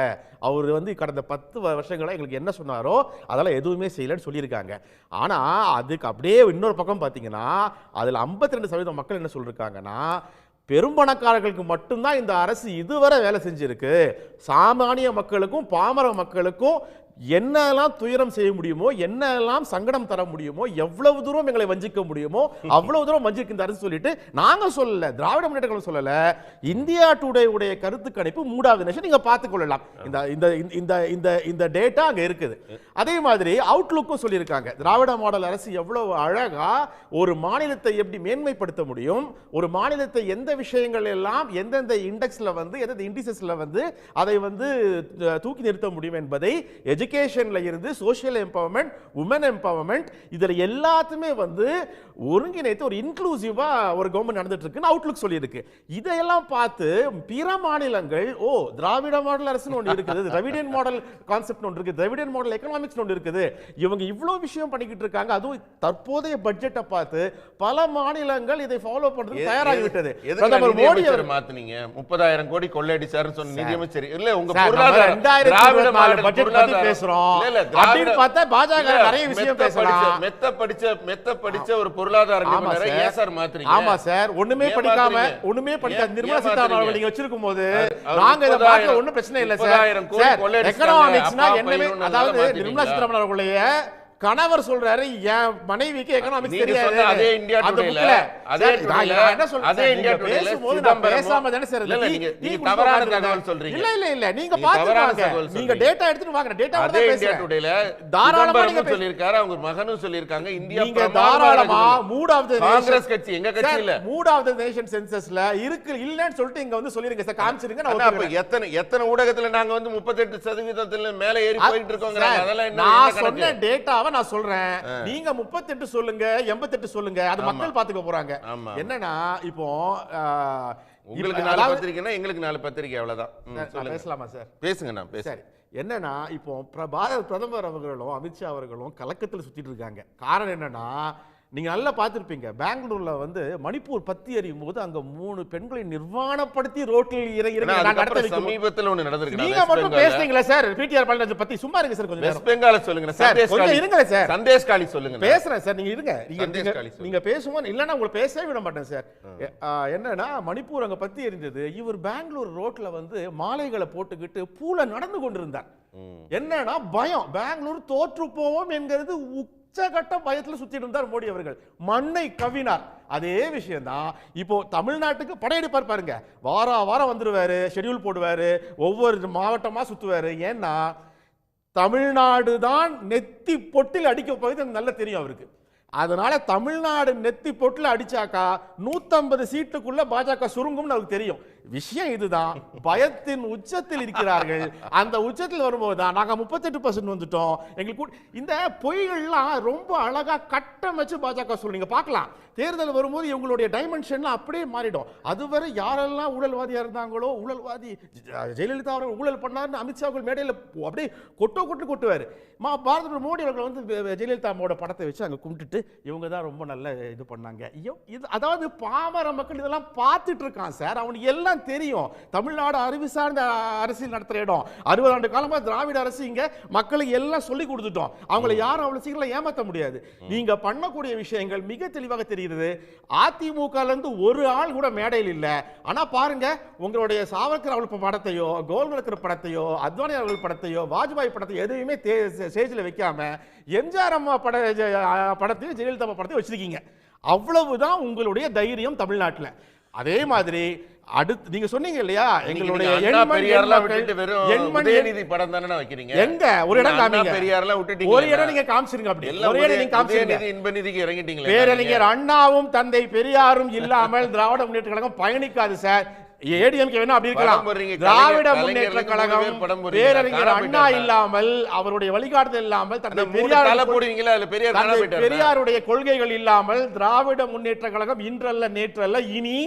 அவர் வந்து கடந்த 10 வருஷங்களா எங்களுக்கு என்ன சொன்னாரோ அதெல்லாம் எதுவுமே செய்யலைன்னு சொல்லியிருக்காங்க. ஆனால் அதுக்கு அப்படியே இன்னொரு பக்கம் பார்த்தீங்கன்னா அதில் 52% மக்கள் என்ன சொல்லியிருக்காங்கன்னா, பெரும்பணக்காரர்களுக்கு மட்டும்தான் இந்த அரசு இதுவரை வேலை செஞ்சிருக்கு, சாமானிய மக்களுக்கும் பாமர மக்களுக்கும் என்னெல்லாம் துயரம் செய்ய முடியுமோ, என்னெல்லாம் சங்கடம் தர முடியுமோ, எவ்வளவு தூரம் எங்களை வஞ்சிக்க முடியுமோ அவ்வளவு தூரம் வஞ்சிக்க இந்த அரசு சொல்லிட்டு நாங்க சொல்லல, திராவிட முன்னேற்ற கழகம் சொல்லல, இந்தியா டுடே உடைய கருத்து கணிப்பு மூடாவது நேஷன் நீங்க பார்த்துக் கொள்ளலாம். இந்த டேட்டா அங்க இருக்குது. அதே மாதிரி அவுட்லுக்கும் சொல்லியிருக்காங்க, திராவிட மாடல் அரசு எவ்வளவு அழகா ஒரு மாநிலத்தை எப்படி மேன்மைப்படுத்த முடியும், ஒரு மாநிலத்தை எந்த விஷயங்கள் எல்லாம் எந்தெந்த இண்டெக்ஸ்ல வந்து எந்தெந்த இண்டிசஸ்ல வந்து அதை வந்து தூக்கி நிறுத்த முடியும் என்பதை எஜுகேஷன்ல இருந்து சோஷியல் எம்பவர்மெண்ட், உமன் எம்பவர்மெண்ட், இதுல எல்லாத்துமே வந்து ஒருங்கிணைத்து ஒரு இன்க்ளூசிவா ஒரு கவர்மெண்ட் நடந்துட்டு இருக்குன்னு அவுட்லுக் சொல்லியிருக்கு. இதையெல்லாம் பார்த்து பிற மாநிலங்கள் திராவிட மாடல் அரசுன்னு ஒன்று இருக்குது, திராவிடியன் மாடல் கான்செப்ட் ஒன்று இருக்குது, திராவிடியன் மாடல் எக்கனாமிக்ஸ் ஒன்று இருக்குது, இவங்க இவ்வளவு விஷயம் பண்ணிக்கிட்டு இருக்காங்க. அதுவும் தற்போதைய பட்ஜெட்டை பார்த்து பல மாநிலங்கள் இதை ஃபாலோ பண்றதுக்கு தயாராகிவிட்டது. பிரதமர் மோடி அவர் மாத்துனீங்க 30,000 கோடி கொள்ளையடிச்சாருன்னு சொன்ன நிதியமைச்சர் இல்ல உங்க சார், பொருளாதார 2024 பட்ஜெட் பத்தி பேசுறோம். அப்படின்னு பார்த்தா பாஜக நிறைய விஷயம் பேசலாம். மெத்த படிச்ச ஒரு பொருளாதார நிபுணரை ஏன் சார் மாத்துறீங்க? ஆமா சார், ஒண்ணுமே படிக்காம நிர்மலா சீதாராமன் நீங்க வச்சிருக்கும் போது நாங்க இத பார்க்க ஒண்ணும் பிரச்சனை இல்ல சார். எக்கனாமிக்ஸ்னா என்னவே, அதாவது நிர்மலா சீதாராமன் அவர்களுடைய கணவர் சொல்றாரு என் மனைவிக்கு எக்கனாமிக்ஸ் தெரியாது. அதே இந்தியா டுடேல அதே இந்தியா டுடேல பேசாம தானே சார் நீங்க தவறான தகவல் சொல்றீங்க. இல்ல நீங்க பாத்துறாங்க, நீங்க டேட்டா எடுத்துட்டு வாங்க. டேட்டா அதே இந்தியா டுடேல தாராளமா நீங்க சொல்லிருக்காரு, அவங்க மகனும் சொல்லிருக்காங்க. இந்தியா நீங்க தாராளமா மூட் ஆஃப் தி காங்கிரஸ் கட்சி, எங்க கட்சி இல்ல, மூட் ஆஃப் தி நேஷன் சென்சஸ்ல இருக்கு இல்லன்னு சொல்லிட்டு இங்க வந்து சொல்லிருங்க சார், காமிச்சிருங்க. நான் அப்ப எத்தனை ஊடகத்துல நாங்க வந்து 38% மேல ஏறி போயிட்டு இருக்கோங்க. அதெல்லாம் என்ன, நான் சொன்ன டேட்டாவை நான் சொல்றேன், நீங்க 38 சொல்லுங்க, 88 சொல்லுங்க, அது மக்கள் பாத்துக்க போறாங்க. என்னன்னா இப்போ உங்களுக்கு 4 பத்திரிக்கைனா எங்களுக்கு 4 பத்திரிக்கை, அவ்வளவுதான். பேசலாமா சார்? பேசுங்க. நான் பேசுறேன். என்னன்னா இப்போ பாரத பிரதமர் அவர்களும் அமித்ஷா அவர்களும் கலக்கத்தில் சுத்திட்டு இருக்காங்க. காரணம் என்னன்னா, நீங்க நல்லா பார்த்திருப்பீங்க, பெங்களூர்ல வந்து மணிப்பூர் பத்தி எறியும் போது அங்க 3 பெண்களை நிர்வாணப்படுத்தி ரோட்டில் இறங்கி சமீபத்தில் ஒன்று நடந்திருக்கு. நீங்க மட்டும் பேசுறீங்களா சார்? பிடிஆர் பாலினத்தை பத்தி சும்மா இருங்க சார், கொஞ்சம் வெஸ்ட் பெங்கால சொல்லுங்க சார், இருங்க சார், சந்தேஷ்காலி சொல்லுங்க. பேசுறேன் சார், நீங்க இருங்க. நீங்க பேசுவோம், இல்லன்னா உங்களை பேசவே விட மாட்டேன் சார். என்னன்னா மணிப்பூர் அங்க பத்தி எரிஞ்சது, இவர் பெங்களூர் ரோட்ல வந்து மாலைகளை போட்டுக்கிட்டு பூல நடந்து கொண்டிருந்தார். என்னன்னா பயம், பெங்களூர் தோற்று போவோம் என்கிறது உச்சகட்ட பயத்துல சுத்திட்டு இருந்தார் மோடி அவர்கள், மண்ணை கவ்வினார். அதே விஷயம் தான் இப்போ தமிழ்நாட்டுக்கு படையெடுப்பார் பாருங்க, வாரம் வந்துருவாரு, ஷெட்யூல் போடுவாரு, ஒவ்வொரு மாவட்டமா சுத்துவாரு. ஏன்னா தமிழ்நாடு தான் நெத்தி பொட்டில் அடிக்க போகுது நல்லா தெரியும் அவருக்கு. அதனால தமிழ்நாடு நெத்தி பொட்டில் அடிச்சாக்கா 150 சீட்டுக்குள்ள பாஜக சுருங்கும்னு அவருக்கு தெரியும். விஷயம் இதுதான், பயத்தின் உச்சத்தில் இருக்கிறார்கள். அந்த உச்சத்தில் வரும்போது தான் நாங்க 38% வந்துட்டோம். எங்களுக்கு இந்த பொய்கள்லாம் ரொம்ப அழகா கட்டமைச்சு பாஜக சொல்லுங்க பார்க்கலாம். தேர்தல் வரும்போது இவங்களுடைய டைமென்ஷன்லாம் அப்படியே மாறிடும். அதுவரை யாரெல்லாம் ஊழல்வாதியா இருந்தாங்களோ, ஊழல்வாதி ஜெயலலிதா அவர்கள் ஊழல் பண்ணாருன்னு அமித்ஷா அவர்கள் மேடையில் அப்படியே கொட்டுவார். பாரத மோடி அவர்கள் வந்து ஜெயலலிதா அம்மாவோட படத்தை வச்சு அங்கே கும்பிட்டுட்டு இவங்க தான் ரொம்ப நல்ல இது பண்ணாங்க. இது அதாவது பாமர மக்கள் இதெல்லாம் பார்த்துட்டு இருக்கான் சார், அவனுக்கு எல்லாம் தெரியும். தமிழ்நாடு அறிவு சார்ந்த அரசியல் நடத்துற இடம். 60 ஆண்டு காலமா திராவிட அரசு இங்க மக்களுக்கு எல்லாம் சொல்லி கொடுத்துட்டோம். அவங்களை யாரும் அவ்வளவு சீக்கிரம் ஏமாற்ற முடியாது. நீங்க பண்ணக்கூடிய விஷயங்கள் மிக தெளிவாக தெரிகிறது. அதிமுக இருந்து ஒரு ஆள் கூட மேடையில் இல்லை. ஆனா பாருங்க, உங்களுடைய சாவர்கர் அவர்கள் படத்தையோ, கோல்வல்கர் படத்தையோ, அத்வானி அவர்கள் படத்தையோ, வாஜ்பாய் படத்தையோ எதுவுமே ஸ்டேஜில் வைக்காம எம்ஜிஆர் அம்மா படத்தையும் ஜெயலலிதா படத்தையும் வச்சிருக்கீங்க. அவ்வளவுதான் உங்களுடைய தைரியம் தமிழ்நாட்டில். அதே மாதிரி அடுத்து நீங்க சொன்னீங்க இல்லையா, எங்களுடைய படம் தானே வைக்கிறீங்க. எங்க ஒரு இடம் காமிங்க, பெரியார்லாம் விட்டுட்டீங்க, ஒரு இடம் நீங்க காமிச்சிருங்க. அப்படி ஒரு இடம் நீங்க காமிச்சிருங்க. இன்ப நிதிக்கு இறங்கிட்டீங்களே. பேரறிஞர் அண்ணாவும் தந்தை பெரியாரும் இல்லாமல் திராவிட முன்னேற்ற கழகம் பயணிக்காது சார். ஏடிஎம்கே வேணா அப்படி இருக்கலாம். திராவிட முன்னேற்ற கழகம் பேரறிஞர் அண்ணா இல்லாமல், அவருடைய வழிகாட்டுதல் இல்லாமல், பெரியாருடைய கொள்கைகள் இல்லாமல் திராவிட முன்னேற்ற கழகம் இன்றல்ல நேற்றல்ல இனி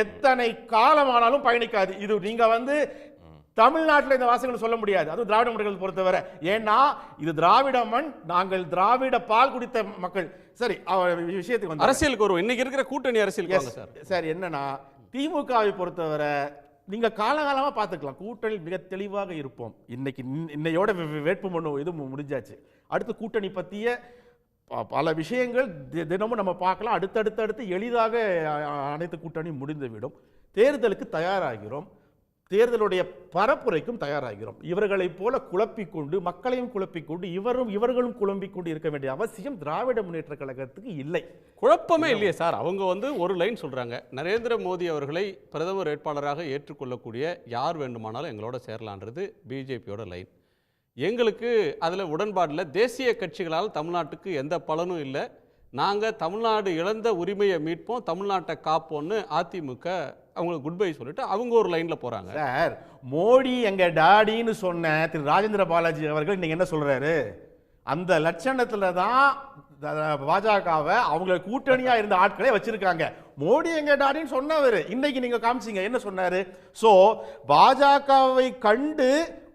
எத்தனை காலமானாலும் பயணிக்காது. இது நீங்க வந்து தமிழ்நாட்டில் இந்த வாசகங்கள் சொல்ல முடியாது. அது திராவிட முன்னேற்றத்தை பொறுத்தவரை. ஏன்னா இது திராவிட மண், நாங்கள் திராவிட பால் குடித்த மக்கள். சரி, விஷயத்துக்கு வந்து அரசியலுக்கு வருவோம். இன்னைக்கு இருக்கிற கூட்டணி அரசியல் சார் என்னன்னா, திமுகவை பொறுத்தவரை நீங்க காலகாலமா பார்த்துக்கலாம், கூட்டணி மிக தெளிவாக இருப்போம். இன்னையோட வேட்புமனு இது முடிஞ்சாச்சு. அடுத்து கூட்டணி பற்றிய பல விஷயங்கள் தினமும் நம்ம பார்க்கலாம். அடுத்தடுத்து எளிதாக அனைத்து கூட்டணி முடிந்துவிடும். தேர்தலுக்கு தயாராகிறோம், தேர்தலுடைய பரப்புரைக்கும் தயாராகிறோம். இவர்களைப் போல குழப்பிக்கொண்டு மக்களையும் குழப்பிக்கொண்டு இவர்களும் குழம்பிக்கொண்டு இருக்க வேண்டிய அவசியம் திராவிட முன்னேற்ற கழகத்துக்கு இல்லை. குழப்பமே இல்லையே சார். அவங்க வந்து ஒரு லைன் சொல்றாங்க, நரேந்திர மோடி அவர்களை பிரதமர் வேட்பாளராக ஏற்றுக்கொள்ளக்கூடிய யார் வேண்டுமானாலும் எங்களோட சேரலான்றது பிஜேபியோட லைன். எங்களுக்கு அதில் உடன்பாடில் தேசிய கட்சிகளால் தமிழ்நாட்டுக்கு எந்த பலனும் இல்லை, நாங்கள் தமிழ்நாடு இழந்த உரிமையை மீட்போம், தமிழ்நாட்டை காப்போம்னு அதிமுக அவங்களுக்கு குட் பை சொல்லிட்டு அவங்க ஒரு லைனில் போகிறாங்க. சார், மோடி எங்க டாடின்னு சொன்ன திரு ராஜேந்திர பாலாஜி அவர்கள் இன்னைக்கு என்ன சொல்றாரு? அந்த லட்சணத்துல தான் பாஜகவை அவங்கள கூட்டணியா இருந்த ஆட்களே வச்சிருக்காங்க. மோடி எங்க டாடின்னு சொன்னவர் இன்னைக்கு நீங்க காமிச்சீங்க, என்ன சொன்னாரு? சோ பாஜகவை கண்டு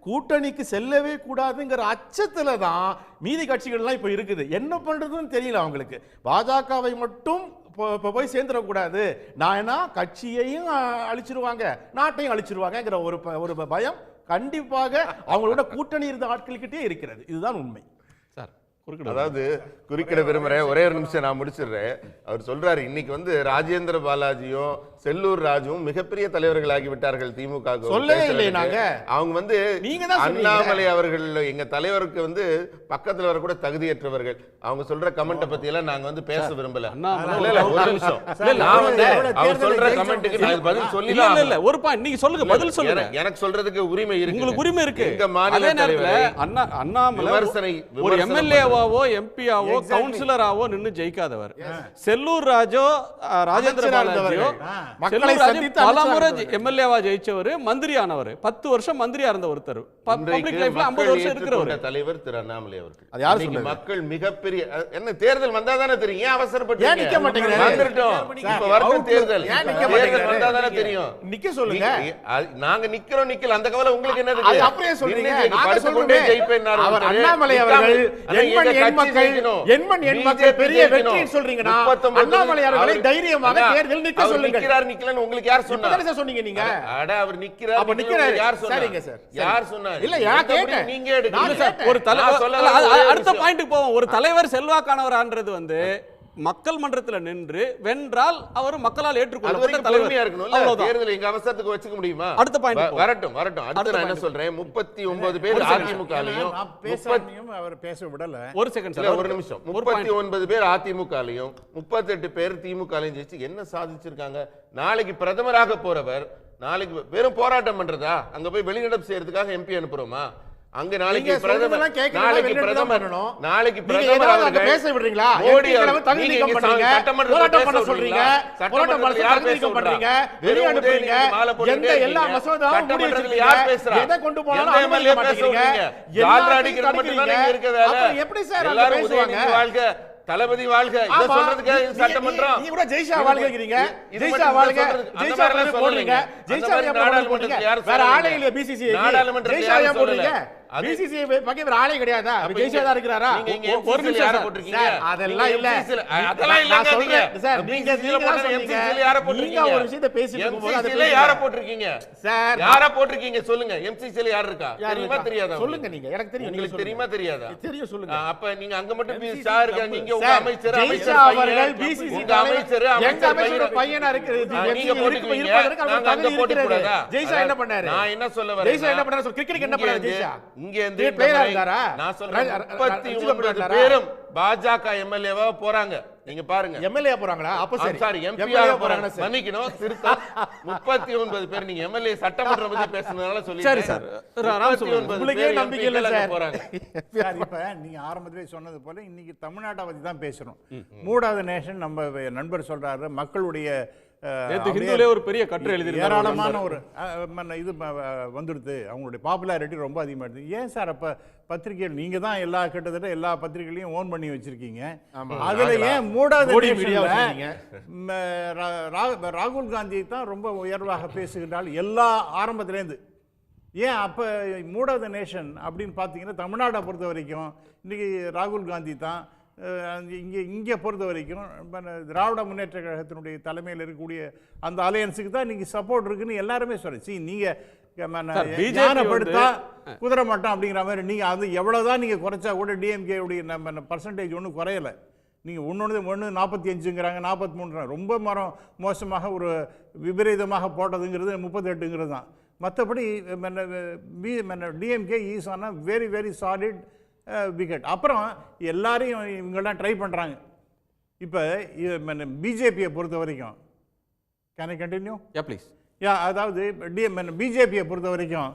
கூட்டணிக்கு செல்லவே கூடாதுங்கிற அச்சத்துல தான் மீதி கட்சிகள்லாம் இப்போ இருக்குது. என்ன பண்றதுன்னு தெரியல அவங்களுக்கு. பாஜகவை மட்டும் போய் சேர்ந்துடக்கூடாது, நான் என்ன கட்சியையும் அழிச்சிருவாங்க நாட்டையும் அழிச்சிருவாங்கங்கிற ஒரு பயம் கண்டிப்பாக அவங்களோட கூட்டணி இருந்த ஆட்கள்கிட்டே இருக்கிறது. இதுதான் உண்மை. சார், அதாவது குறுக்கிட விரும்புறேன், ஒரே ஒரு நிமிஷம் நான் முடிச்சிடுறேன். அவர் சொல்றாரு இன்னைக்கு வந்து ராஜேந்திர பாலாஜியும் செல்லூர் ராஜுவும் மிகப்பெரிய தலைவர்கள் ஆகிவிட்டார்கள் திமுக. சொல்லவே இல்லை நாங்க. அவங்க வந்து அண்ணாமலை அவர்கள் எங்க தலைவருக்கு வந்து பக்கத்துல வர கூட தகுதியற்றவர்கள். அவங்க சொல்ற கமெண்ட்டை பத்தி எல்லாம் நாங்க வந்து பேச விரும்பல. ஒரு நிமிஷம், அவர் சொல்ற கமெண்ட்டுக்கு நான் பதில் சொல்லிடலாம். இல்ல ஒரு பாயிண்ட் நீங்க சொல்லுங்க, பதில் சொல்லுங்க. எனக்கு சொல்றதுக்கு உரிமை இருக்கு, உங்களுக்கு உரிமை இருக்கு. எங்க மாநில தலைவர் அண்ணாமலை ஒரு எம்எல்ஏவாவோ எம்பியாவோ கவுன்சிலராவோ நின்னு ஜெயிக்காதவர். செல்லூர் ராஜோ ராஜேந்திர பாலாஜியோ பலமுறை எம்எல்ஏவா ஜெயிச்சவர், மந்திரி ஆனவர், 10 வருஷம் மந்திரியா இருந்த ஒருத்தர், பப்ளிக் லைஃப்ல 50 வருஷம் இருக்கிறவர் தலைவர் திரு அண்ணாமலை அவர்கள். அது யாரு சொல்லுங்க? மக்கள் மிகப்பெரிய என்ன தேர்தல் வந்தா தானே தெரியும். ஏன் அவசரப்பட்டு ஏன் நிக்க மாட்டீங்க? வந்துட்டோம், இப்ப வரட்டும் தேர்தல். தேர்தல் வந்தா தானே தெரியும். நிக்க சொல்லுங்க. நாங்க நிக்கிறோம் நிக்கல அந்த கவலை உங்களுக்கு என்ன இருக்கு? அது அப்படியே சொல்றீங்க. நாங்க சொல்றோமே ஜெயிப்பேன்னாரு அவர் அண்ணாமலை அவர்கள் எண்மண் மக்கள் பெரிய வெற்றின்னு சொல்றீங்கன்னா அண்ணாமலை அவர்களை தைரியமாக தேர்தல் நிக்க சொல்லுங்க. நிக்கலன்னு உங்களுக்கு யார் சொன்னா? இப்ப தான சொன்னீங்க நீங்க. அட அவர் நிக்கிறார். அப்ப நிக்கிறார் யார் சொன்னா? சரிங்க சார். யார் சொன்னாரு? இல்ல யார் கேட்டேன். நீங்க எடுங்க. ஒரு தலைவர் அடுத்த பாயிண்ட்க்கு போவோம். ஒரு தலைவர் செல்வாக்கானவரான்றது வந்து மக்கள் மன்றத்தில் நின்று வென்றால் அவர் மக்களால் ஏற்றுக்கொள்ளப்பட்ட தலைவரா இருக்கணும். தேர்தல் எங்க அவசரத்துக்கு வச்சுக்க முடியுமா? அடுத்த பாயிண்ட் வரட்டும். அடுத்து நான் என்ன சொல்றேன், 39 பேர் அதிமுகலையும் அவர் பேச விடல. ஒரு செகண்ட் சார், ஒரு நிமிஷம். 39 பேர் அதிமுகலையும் 38 பேர் திமுகலையும் ஜெயிச்சு என்ன சாதிச்சிருக்காங்க? நாளைக்கு பிரதமராக போறவர் நாளைக்கு வெறும் போராட்டம் பண்றதா? அங்க போய் வெளிநடப்பு செய்யறதுக்காக எம்பி அனுப்புறோமா? அங்க நாளைக்கு பிரதமர் பேச விடுறீங்களா? தகுதி நீக்கம் பண்றீங்க, போராட்டம் பண்ண சொல்றீங்க, போராட்டம் பண்ண தகுதி நீக்கம் பண்றீங்க, வெளிய அனுப்புறீங்க. எந்த எல்லா மசோதாவும் சட்டமன்றத்துல யார் பேசுறா? எதை கொண்டு போனாலும் அனுமதிக்க மாட்டீங்க. ஜால்ரா அடிக்கிறது மட்டும் தான் இங்க இருக்க வேலை. எப்படி சார் எல்லாரும் பேசுவாங்க? வாழ்க தளபதி வாழ்க, இத சொல்றதுக்கு சட்டமன்றம். நீங்க கூட ஜெய்ஷா வாழ்கங்கறீங்க. ஜெய்ஷா வாழ்க, ஜெய்ஷா போடுறீங்க. ஜெய்ஷா நாடாளுமன்றத்துல யார் வேற ஆளே இல்ல? பிசிசி நாடாளுமன்றத்துல யார் போடுறீங்க? பிசிசி பக்கே வேற ஆளே கிடையாதா? ஜெய்ஷா தான் இருக்கறாரா? ஒரு நிமிஷம் யார போட்டுருக்கீங்க? அதெல்லாம் இல்ல, அதெல்லாம் இல்ல. நான் சொல்றேன் சார், நீங்க எம்சிசில யார போட்டுருக்கீங்க? நீங்க ஒரு விஷயத்தை பேசிட்டு இருக்கும்போது எம்சிசில யார போட்டுருக்கீங்க சார்? யார போட்டுருக்கீங்க சொல்லுங்க. எம்சிசில யார் இருக்கா? தெரியுமா தெரியாதா? சொல்லுங்க. நீங்க எனக்கு தெரியும். உங்களுக்கு தெரியுமா தெரியாதா? தெரியும், சொல்லுங்க. அப்ப நீங்க அங்க மட்டும் பிசிசி இருக்காங்க. நீங்க உங்க அமைச்சர் அவர்கள் பிசிசி அமைச்சர் பையனா இருக்கு. நீங்க போட்டுக்குவீங்க, நாங்க அங்க போட்டு கூடாதா? ஜெய்ஷா என்ன பண்ணாரு? நான் என்ன சொல்ல வரேன், ஜெய்ஷா என்ன பண்ணாரு? கிரிக்கெட் என்ன பண்ணாரு ஜெய்ஷா? இங்க இருந்து பிளேயரா இருந்தாரா? நான் சொல்றேன் 39 பேரும் பாஜக எம்எல்ஏவா போறாங்க. நீங்க பாருங்க, எம்எல்ஏ போறாங்களா? அப்ப சரி, சாரி எம்பியா போறாங்க. மன்னிக்கணும், திருத்தம். 39 பேர். நீங்க எம்எல்ஏ சட்டமன்றம் பத்தி பேசுனதால சொல்லி சரி சார். உங்களுக்கே நம்பிக்கை இல்ல சார் போறாங்க. இப்ப நீங்க ஆரம்பத்திலே சொன்னது போல இன்னைக்கு தமிழ்நாட்டை பத்தி தான் பேசணும். மூடாத நேஷன் நம்ம நண்பர் சொல்றாரு. மக்களுடைய ஒரு பெரிய கட்டுரை எழுதி ஏராளமான ஒரு இது வந்துடுது. அவங்களுடைய பாப்புலாரிட்டி ரொம்ப அதிகமாக இருக்குது. ஏன் சார் அப்ப பத்திரிகைகள் நீங்க தான் கிட்டத்தட்ட எல்லா பத்திரிகைகளையும் ஓன் பண்ணி வச்சிருக்கீங்க. அதுல ஏன் மூடாத ராகுல் காந்தி தான் ரொம்ப உயர்வாக பேசுகின்றால் எல்லா ஆரம்பத்திலேருந்து? ஏன் அப்ப மூடாத நேஷன் அப்படின்னு பார்த்தீங்கன்னா தமிழ்நாட்டை பொறுத்த வரைக்கும் இன்னைக்கு ராகுல் காந்தி தான். இங்கே பொறுத்த வரைக்கும் திராவிட முன்னேற்ற கழகத்தினுடைய தலைமையில் இருக்கக்கூடிய அந்த அலையன்ஸுக்கு தான் இன்னைக்கு சப்போர்ட் இருக்குன்னு எல்லாருமே சொல்லுச்சு. ஞானப்படுத்தா குதிரை மாட்டோம் அப்படிங்கிற மாதிரி நீங்கள் அது எவ்வளோதான் நீங்கள் குறைச்சா கூட டிஎம்கே உடைய நம்ம பர்சன்டேஜ் ஒன்றும் குறையலை. நீங்கள் ஒன்று 45ங்கிறாங்க, 43 ரொம்ப மோசமாக ஒரு விபரீதமாக போட்டதுங்கிறது 38ங்கிறது தான். மற்றபடி DMK is on very very solid wicket. அப்புறம் எல்லாரையும் இவங்கெல்லாம் ட்ரை பண்ணுறாங்க. இப்போ பிஜேபியை பொறுத்த வரைக்கும் கேன் ஐ கண்டினியூ? ப்ளீஸ். அதாவது பிஜேபியை பொறுத்த வரைக்கும்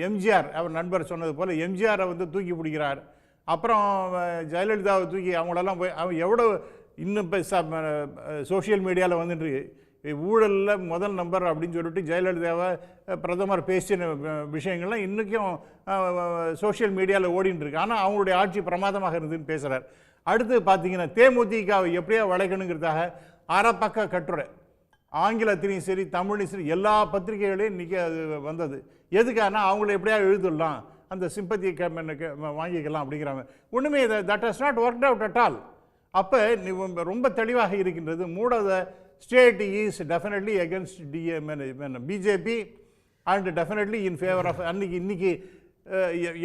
எம்ஜிஆர் அவர் நண்பர் சொன்னது போல் எம்ஜிஆரை வந்து தூக்கி பிடிக்கிறார். அப்புறம் ஜெயலலிதாவை தூக்கி அவங்களெல்லாம் போய் அவங்க எவ்வளோ இன்னும் இப்போ சோஷியல் மீடியாவில் வந்துட்டு ஊழலில் முதல் நம்பர் அப்படின்னு சொல்லிட்டு ஜெயலலிதாவை பிரதமர் பேசின விஷயங்கள்லாம் இன்றைக்கும் சோஷியல் மீடியாவில் ஓடின்னு இருக்கு. ஆனால் அவங்களுடைய ஆட்சி பிரமாதமாக இருந்ததுன்னு பேசுகிறார். அடுத்து பார்த்தீங்கன்னா தேமுதிகவை எப்படியா வளைக்கணுங்கிறதாக அரை பக்க கட்டுரை ஆங்கிலத்திலையும் சரி தமிழ்லையும் சரி எல்லா பத்திரிகைகளையும் இன்றைக்கி அது வந்தது. எதுக்கானா அவங்கள எப்படியா எழுதிடலாம், அந்த சிம்பத்தி வாங்கிக்கலாம் அப்படிங்கிறாங்க. ஒன்றுமே that has not work out at all. அப்போ ரொம்ப தெளிவாக இருக்கின்றது. மூடாத state is definitely against BJP and definitely in favour of இன்னைக்கு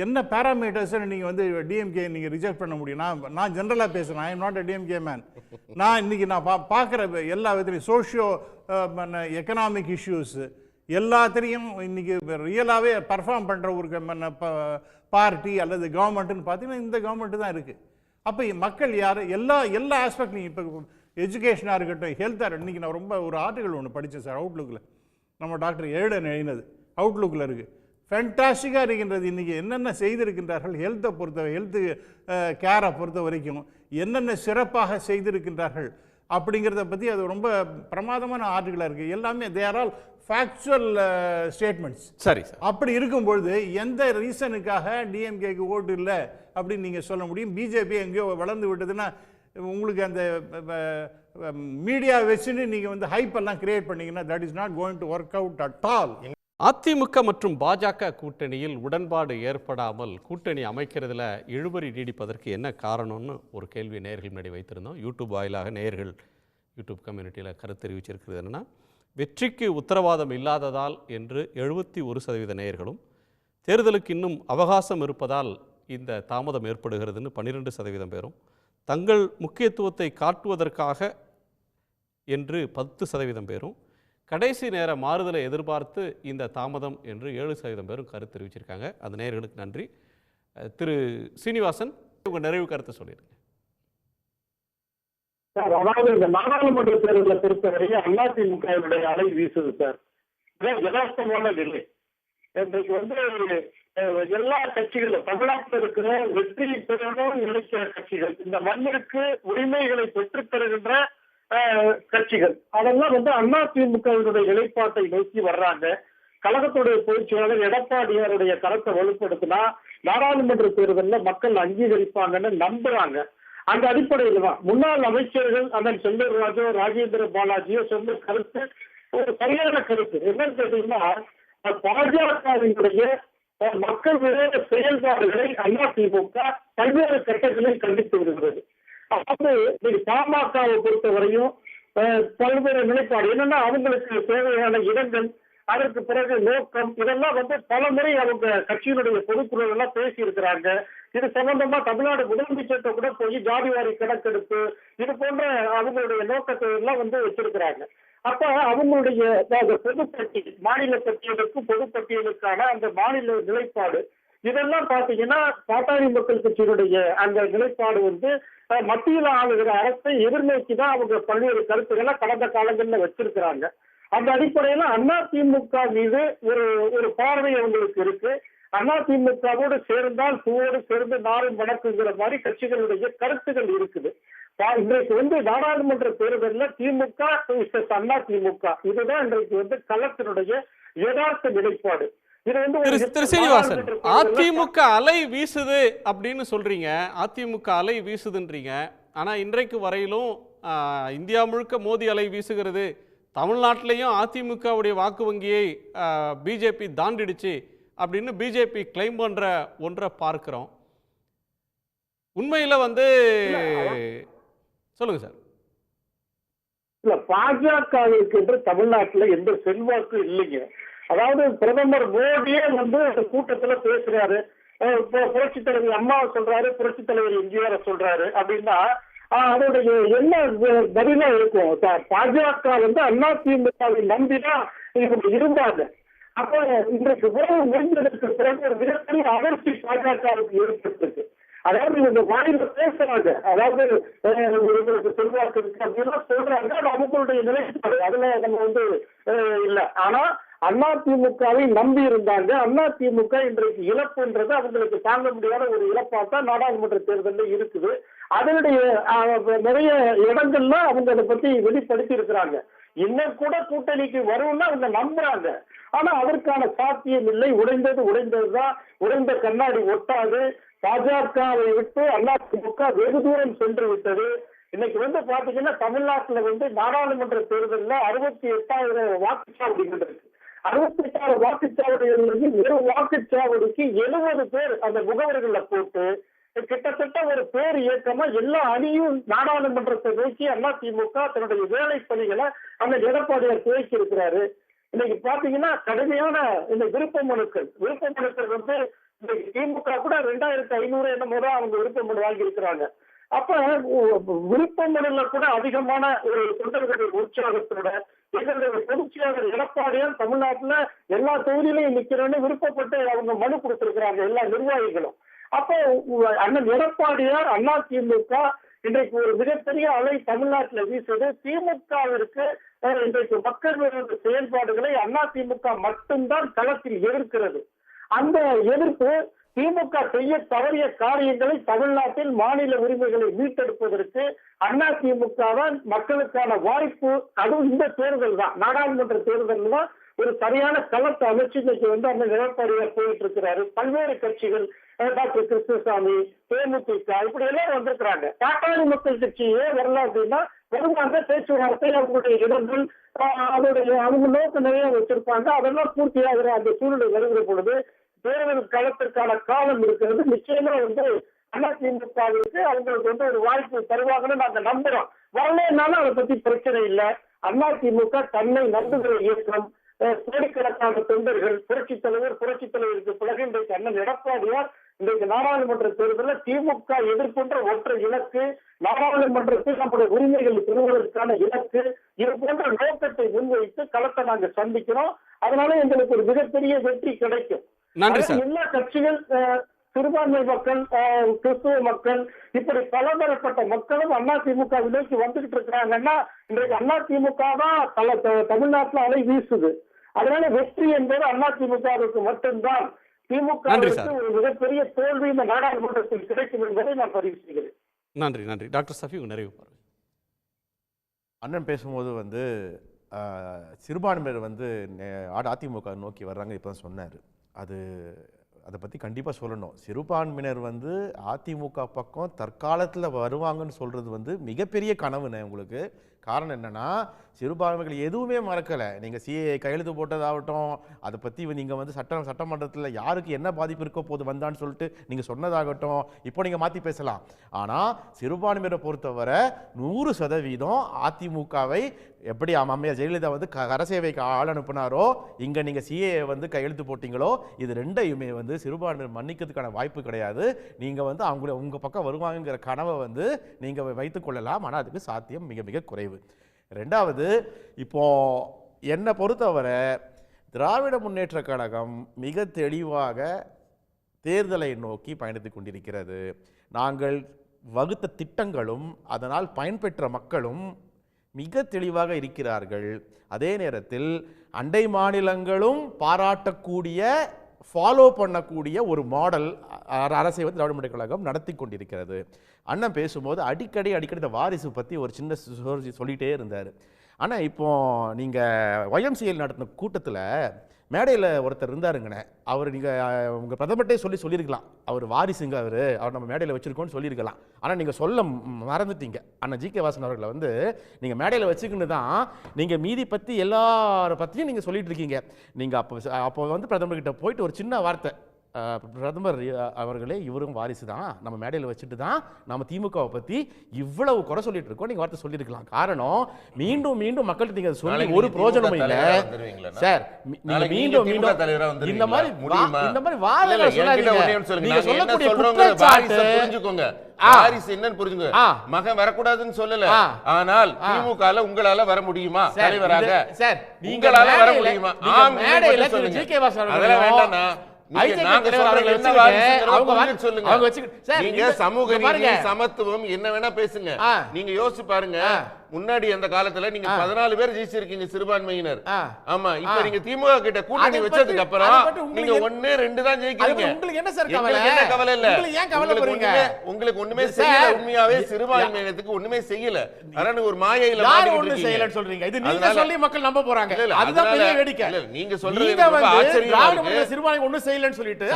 என்ன பேராமீட்டர்ஸை நீங்கள் வந்து டிஎம்கே நீங்கள் ரிஜெக்ட் பண்ண முடியும்? நான் ஜென்ரலாக பேசுகிறேன். I am not a DMK man. நான் இன்றைக்கி நான் பார்க்குற எல்லா விதத்துலையும் சோஷியோ எக்கனாமிக் இஷ்யூஸு எல்லாத்திலையும் இன்றைக்கி ரியலாகவே பர்ஃபார்ம் பண்ணுற ஒரு பார்ட்டி அல்லது கவர்மெண்ட்டுன்னு பார்த்தீங்கன்னா இந்த கவர்மெண்ட்டு தான் இருக்குது. அப்போ மக்கள் யார் எல்லா ஆஸ்பெக்ட்லையும் இப்போ எஜுகேஷனாக இருக்கட்டும், ஹெல்த்தாக இன்றைக்கி நான் ரொம்ப ஒரு ஆர்டிகல் ஒன்று படித்தேன் சார், அவுட்லுக்கில். நம்ம டாக்டர் ஏடன் எழுதினது அவுட்லுக்கில் இருக்குது. ஃபேண்டாஸ்டிக்காக இருக்கின்றது. இன்றைக்கி என்னென்ன செய்திருக்கின்றார்கள் ஹெல்த்தை ஹெல்த்து கேரை பொறுத்த வரைக்கும் என்னென்ன சிறப்பாக செய்திருக்கின்றார்கள் அப்படிங்கிறத பற்றி அது ரொம்ப பிரமாதமான ஆர்டிகலாக இருக்குது. எல்லாமே தேர் ஆல் ஃபேக்சுவல் ஸ்டேட்மெண்ட்ஸ். சரி சார். அப்படி இருக்கும்பொழுது எந்த ரீசனுக்காக டிஎம்கேக்கு ஓட்டு இல்லை அப்படின்னு நீங்கள் சொல்ல முடியும்? பிஜேபி எங்கேயோ வளர்ந்து விட்டதுன்னா உங்களுக்கு அந்த மீடியா வச்சுன்னு நீங்கள் வந்து ஹைப்பெல்லாம் கிரியேட் பண்ணிங்கன்னா that is not going to work out at all. AIADMK மற்றும் பாஜக கூட்டணியில் உடன்பாடு ஏற்படாமல் கூட்டணி அமைக்கிறதுல இழுபறி நீடிப்பதற்கு என்ன காரணம்னு ஒரு கேள்வி நேயர்கள் முன்னாடி வைத்திருந்தோம். யூடியூப் வாயிலாக நேயர்கள் யூடியூப் கம்யூனிட்டியில் கருத்து தெரிவிச்சிருக்கிறது என்னென்னா, வெற்றிக்கு உத்தரவாதம் இல்லாததால் என்று 71% நேயர்களும், தேர்தலுக்கு இன்னும் அவகாசம் இருப்பதால் இந்த தாமதம் ஏற்படுகிறதுன்னு 12% பேரும், தங்கள் முக்கியத்துவத்தை காட்டுவதற்காக என்று 10% பேரும், கடைசி நேர மாறுதலை எதிர்பார்த்து இந்த தாமதம் என்று 7% பேரும் கருத்து தெரிவிச்சிருக்காங்க. அந்த நேயர்களுக்கு நன்றி. திரு சீனிவாசன், உங்கள் நிறைவு கருத்தை சொல்லிடுங்க சார். அதாவது இந்த நாடாளுமன்ற தேர்தலை பொறுத்தவரையும் அதிமுகவுடைய அலை வீசுது சார். இதான் யதார்த்தமான நிலை. இன்றைக்கு வந்து எல்லா கட்சிகளும் தமிழ்நாட்டில் இருக்கிற வெற்றி பெறணும் நினைக்கிற கட்சிகள், இந்த மண்ணிற்கு உரிமைகளை பெற்றுத் தருகின்ற கட்சிகள், அதெல்லாம் வந்து அதிமுகவினுடைய நிலைப்பாட்டை நோக்கி வர்றாங்க. கழகத்துடைய பொதுச் செயலாளர் எடப்பாடியாருடைய கருத்தை வலுப்படுத்தினா நாடாளுமன்ற தேர்தலில் மக்கள் அங்கீகரிப்பாங்கன்னு நம்புறாங்க. அந்த அடிப்படையில் தான் முன்னாள் அமைச்சர்கள் அண்ணன் செல்லூர் ராஜோ, ராஜேந்திர பாலாஜியோ சொன்ன கருத்து ஒரு சரியான கருத்து. என்னன்னு கேட்டீங்கன்னா, பாஜகவினுடைய மக்கள் விரோத செயல்பாடுகளை அதிமுக பல்வேறு கட்டங்களில் கண்டித்து வருகிறது. அதாவது பாமகவை பொறுத்தவரையும் பல்வேறு நிலைப்பாடு என்னன்னா, அவங்களுக்கு தேவையான இடங்கள், அதற்கு பிறகு நோக்கம், இதெல்லாம் வந்து பல முறை அவங்க கட்சியினுடைய பொதுக்குழு எல்லாம் பேசி இருக்கிறாங்க. இது சம்பந்தமா தமிழ்நாடு முதலமைச்சர்கிட்ட கூட போய் ஜாதிவாரி கணக்கெடுப்பு இது போன்ற அவங்களுடைய நோக்கத்தை எல்லாம் வந்து வச்சிருக்கிறாங்க. அப்ப அவங்களுடைய பொதுப்பட்டியல், மாநில பட்டியலுக்கும் பொதுப்பட்டியலுக்கான அந்த மாநில நிலைப்பாடு இதெல்லாம் பாத்தீங்கன்னா பாட்டாளி மக்கள் கட்சியினுடைய அந்த நிலைப்பாடு வந்து மத்தியில் ஆளுகிற அரசை எதிர்நோக்கிதான் அவங்க பல்வேறு கருத்துக்களை கடந்த காலங்களில் வச்சிருக்கிறாங்க. அந்த அடிப்படையில அதிமுக மீது ஒரு பார்வை அவங்களுக்கு இருக்கு. அதிமுகவோடு சேர்ந்தால் பூவோடு சேர்ந்து நாரும் வணக்குங்கிற மாதிரி கட்சிகளுடைய கருத்துகள் இருக்குது. இன்றைக்கு வந்து நாடாளுமன்ற தேர்தலில் திமுக அதிமுக இதுதான் இன்றைக்கு வந்து களத்தினுடைய யதார்த்த நிலைப்பாடு. திரு சீனிவாசன், அதிமுக அலை வீசுது அப்படின்னு சொல்றீங்க, அதிமுக அலை வீசுதுன்றீங்க. ஆனா இன்றைக்கு வரையிலும் இந்தியா முழுக்க மோடி அலை வீசுகிறது, தமிழ்நாட்டிலையும் அதிமுகவுடைய வாக்கு வங்கியை பிஜேபி தாண்டிடுச்சு அப்படின்னு பிஜேபி கிளைம் பண்ற ஒன்றை பார்க்கிறோம். உண்மையில வந்து சொல்லுங்க சார். இல்ல, பாஜகவிற்கு என்று தமிழ்நாட்டில் எந்த செல்வாக்கு இல்லைங்க. அதாவது பிரதமர் மோடியே வந்து அந்த கூட்டத்துல பேசுறாரு, புரட்சி தலைவர் அம்மாவை சொல்றாரு, புரட்சி தலைவர் எம்ஜிஆரை சொல்றாரு அப்படின்னா அதோடைய என்ன பதிலா இருக்கும்? பாஜக வந்து அதிமுகவை நம்பிதான் இவங்க இருந்தாங்க. அப்ப இன்றைக்கு உறவு முடிந்ததற்கு பிறகு ஒரு மிகப்பெரிய அதிர்ச்சி பாஜகவுக்கு ஏற்பட்டிருக்கு. அதாவது இவங்க வாயில பேசுறாங்க, அதாவது இவங்களுக்கு செல்வாக்கு இருக்கு அப்படின்னா சொல்றாங்க. அது அவங்களுடைய நிலைப்பாடு, அதுல நம்ம வந்து இல்லை. ஆனா அதிமுகவை நம்பி இருந்தாங்க. அதிமுக இன்றைக்கு இழப்புன்றது அவங்களுக்கு தாங்க முடியாத ஒரு இழப்பா தான் நாடாளுமன்ற தேர்தலில் இருக்குது. அதனுடைய நிறைய இடங்கள்ல அவங்க அதை பத்தி வெளிப்படுத்தி இருக்கிறாங்க. இன்னும் கூட கூட்டணிக்கு வரும்னு அவங்க நம்புறாங்க. ஆனா அதற்கான சாத்தியம் இல்லை. உடைந்ததுதான். உடைந்த கண்ணாடி ஒட்டாது. பாஜகவை விட்டு அதிமுக வெகு தூரம் சென்று விட்டது. இன்னைக்கு பாத்தீங்கன்னா தமிழ்நாட்டுல நாடாளுமன்ற தேர்தலில் 68,000 வாக்குச்சாவடிகள் இருக்கு. 68,000 வாக்குச்சாவடிகள் ஒரு வாக்குச்சாவடிக்கு 70 பேர் அந்த முகவர்கள போட்டு கிட்டத்தட்ட ஒரு பேர் இயக்கமா எல்லா அணியும் நாடாளுமன்றத்தை நோக்கி அதிமுக தன்னுடைய வேலை பணிகளை அந்த எடப்பாடியார் துவக்கி இருக்கிறாரு. இன்னைக்கு பாத்தீங்கன்னா கடுமையான இந்த விருப்ப மனுக்கள் இன்னைக்கு திமுக கூட 2,500 என்னமோ தான் அவங்க விருப்ப மனு வாங்கி இருக்கிறாங்க. அப்ப விருப்ப மனுல கூட அதிகமான ஒரு தொண்டர்களுடைய உற்சாகத்தோட எங்களுடைய பொதுச்செயலாளர் எடப்பாடியார் தமிழ்நாட்டுல எல்லா தொகுதியிலையும் நிக்கிறேன்னு விருப்பப்பட்டு அவங்க மனு கொடுத்திருக்கிறாங்க எல்லா நிர்வாகிகளும். அப்போ அண்ணன் எடப்பாடியார் அதிமுக இன்றைக்கு ஒரு மிகப்பெரிய அலை தமிழ்நாட்டில் வீசுது. திமுகவிற்கு இன்றைக்கு மக்கள் விரோத செயல்பாடுகளை அதிமுக மட்டும்தான் களத்தில் எதிர்க்கிறது. அந்த எதிர்ப்பு திமுக செய்ய தவறிய காரியங்களை தமிழ்நாட்டில் மாநில உரிமைகளை மீட்டெடுப்பதற்கு அதிமுக தான் மக்களுக்கான வாய்ப்பு. அதுவும் இந்த தேர்தல் தான், நாடாளுமன்ற தேர்தல் தான் ஒரு சரியான களத்தை அமைச்சு இன்னைக்கு அந்த எடப்பாடியார் போயிட்டு இருக்கிறாரு. பல்வேறு கட்சிகள், டாக்டர் கிருஷ்ணசாமி, தேமுதிக இப்படி எல்லாரும் வந்திருக்கிறாங்க. பாட்டாளி மக்கள் கட்சியே வரல அப்படின்னா வருவாங்க, பேச்சுவார்த்தை, அவங்களுடைய இடங்கள், அதோடைய அவங்க நோக்கம் நிறைய வச்சிருப்பாங்க. அதெல்லாம் பூர்த்தியாகிற அந்த சூழ்நிலை வருகிற பொழுது தேர்தல் களத்திற்கான காலம் இருக்கிறது. நிச்சயமா அதிமுகவிற்கு அவங்களுக்கு ஒரு வாய்ப்பு தருவாங்கன்னு நாங்க நம்புறோம். வரலன்னாலும் அதை பத்தி பிரச்சனை இல்லை. அதிமுக தன்னை நம்புகிற இயக்கம், கோடிக்கணக்கான தொண்டர்கள், புரட்சித் தலைவருக்கு பிறகு இன்றைக்கு அண்ணன் எடப்பாடியார் இன்றைக்கு நாடாளுமன்ற தேர்தலில் திமுக எதிர்க்கின்ற ஒற்றை இலக்கு, நாடாளுமன்றத்தில் நம்முடைய உரிமைகள் பெறுவதற்கான இலக்கு, இது போன்ற நோக்கத்தை முன்வைத்து களத்தை நாங்கள் சந்திக்கிறோம். அதனால எங்களுக்கு ஒரு மிகப்பெரிய வெற்றி கிடைக்கும். எல்லா கட்சிகள், சிறுபான்மை மக்கள், கிறிஸ்துவ மக்கள், இப்படி பலதரப்பட்ட மக்களும் அதிமுக நோக்கி வந்துகிட்டு இருக்கிறாங்கன்னா இன்றைக்கு அதிமுக தான் தமிழ்நாட்டில் அலை வீசுது. அதனால வெற்றி என்பது அதிமுகவுக்கு மட்டும்தான். திமுக ஒரு மிகப்பெரிய தோல்வி இந்த நாடாளுமன்றத்தில் கிடைக்கும் என்பதை நான் பதிவு செய்கிறேன். நன்றி. டாக்டர் சஃபி நிறைவு அண்ணன் பேசும்போது சிறுபான்மையினர் அதிமுக நோக்கி வர்றாங்க இப்போ தான் சொன்னார். அதை பற்றி கண்டிப்பாக சொல்லணும். சிறுபான்மையினர் அதிமுக பக்கம் தற்காலத்தில் வருவாங்கன்னு சொல்கிறது மிகப்பெரிய கனவுண்ணே உங்களுக்கு. காரணம் என்னென்னா சிறுபான்மைகள் எதுவுமே மறக்கலை. நீங்கள் சிஏ கையெழுத்து போட்டதாகட்டும், அதை பற்றி நீங்கள் சட்டமன்றத்தில் யாருக்கு என்ன பாதிப்பு இருக்கோ போது வந்தான்னு சொல்லிட்டு நீங்கள் சொன்னதாகட்டும், இப்போ நீங்கள் மாற்றி பேசலாம். ஆனால் சிறுபான்மையினரை பொறுத்தவரை 100% அதிமுகவை எப்படி அம்மையார் ஜெயலலிதா கரசேவைக்கு ஆள் அனுப்புனாரோ, இங்கே நீங்கள் சிஏ கையெழுத்து போட்டிங்களோ, இது ரெண்டையுமே சிறுபான்மையினர் மன்னிக்கிறதுக்கான வாய்ப்பு கிடையாது. நீங்கள் அவங்கள உங்கள் பக்கம் வருவாங்கிற கனவை நீங்கள் வைத்துக்கொள்ளலாம். ஆனால் அதுக்கு சாத்தியம் மிக மிக குறைவு. ரெண்டாவது, இப்போ என்னை பொறுத்தவரை திராவிட முன்னேற்ற கழகம் மிக தெளிவாக தேர்தலை நோக்கி பயணித்து கொண்டிருக்கிறது. நாங்கள் வகுத்த திட்டங்களும் அதனால் பயன்பெற்ற மக்களும் மிக தெளிவாக இருக்கிறார்கள். அதே நேரத்தில் அண்டை மாநிலங்களும் பாராட்டக்கூடிய, ஃபாலோ பண்ணக்கூடிய ஒரு மாடல் அரசை திராவிட முன்னேற்ற கழகம் நடத்தி கொண்டிருக்கிறது. அண்ணன் பேசும்போது அடிக்கடி இந்த வாரிசு பற்றி ஒரு சின்ன சொல்லிகிட்டே இருந்தார். ஆனால் இப்போ நீங்கள் YMCA நடத்தின கூட்டத்தில் மேடையில் ஒருத்தர் இருந்தாருங்கண்ணே. அவர் நீங்கள் உங்கள் பிரதமர்கிட்டே சொல்லியிருக்கலாம், அவர் வாரிசுங்க, அவர் நம்ம மேடையில் வச்சுருக்கோன்னு சொல்லியிருக்கலாம். ஆனால் நீங்கள் சொல்ல மறந்துட்டீங்க. அண்ணன் GK வாசன் அவர்களை நீங்கள் மேடையில் வச்சுக்கின்னு தான் நீங்கள் மீதி பற்றி எல்லாரை பற்றியும் நீங்கள் சொல்லிட்டு இருக்கீங்க. நீங்கள் அப்போ பிரதமர்கிட்ட போயிட்டு ஒரு சின்ன வார்த்தை, பிரதமர் அவர்களே இவரும் வாரிசு தான், நம்ம மேடையில் வச்சுட்டு தான் நம்ம திமுகவை பற்றி இவ்வளவு குறை சொல்லிட்டு இருக்கோம், நீங்கள் வார்த்தை சொல்லியிருக்கலாம். காரணம் மீண்டும் மீண்டும் மக்கள்கிட்ட நீங்கள் சொல்லி ஒரு பிரயோஜனமும் இல்லை சார். நீங்க மீண்டும் இந்த மாதிரி வாதங்களை சொல்லாதீங்க. நீங்க சொல்லக்கூடிய குற்றச்சாட்டு புரிஞ்சுக்கோங்க, வாரிசு என்னன்னு புரிஞ்சுங்க. மகன் வரக்கூடாதுன்னு சொல்லல, ஆனால் திமுகல உங்களால வர முடியுமா தலைவராக? சார் உங்களால வர முடியுமா? மேடையில் GK வாசன் அதெல்லாம் வேண்டாம்னா சமூக நீதி, சமத்துவம் என்ன வேணா பேசுங்க. நீங்க யோசிச்சு பாருங்க, முன்னாடி அந்த காலத்துல நீங்க 14 பேர் ஜெயிச்சிருக்கீங்க சிறுபான்மையினர். ஆமா, இப்ப நீங்க திமுக கிட்ட கூட்டணி வச்சதுக்கு அப்புறம் நீங்க 1 2 தான் ஜெயிக்கிறீங்க. உங்களுக்கு என்ன சார் கவலை? என்ன கவலை இல்ல. உங்களுக்கு ஏன் கவலைப்படுறீங்க? உங்களுக்கு ஒண்ணுமே செய்யல. உண்மையாவே சிறுபான்மையினத்துக்கு ஒண்ணுமே செய்யல. அதனால ஒரு மாயையில மாட்டிக்கிட்டு இருக்கீங்க. செய்யலன்னு சொல்றீங்க. இது நீங்க சொல்லி மக்கள் நம்ப போறாங்க. அதுதான் பெரிய வேடிக்கை. நீங்க சொல்றது ரொம்ப ஆச்சரியமா இருக்கு. சிறுபான்மை ஒண்ணும் செய்யலன்னு சொல்லிட்டு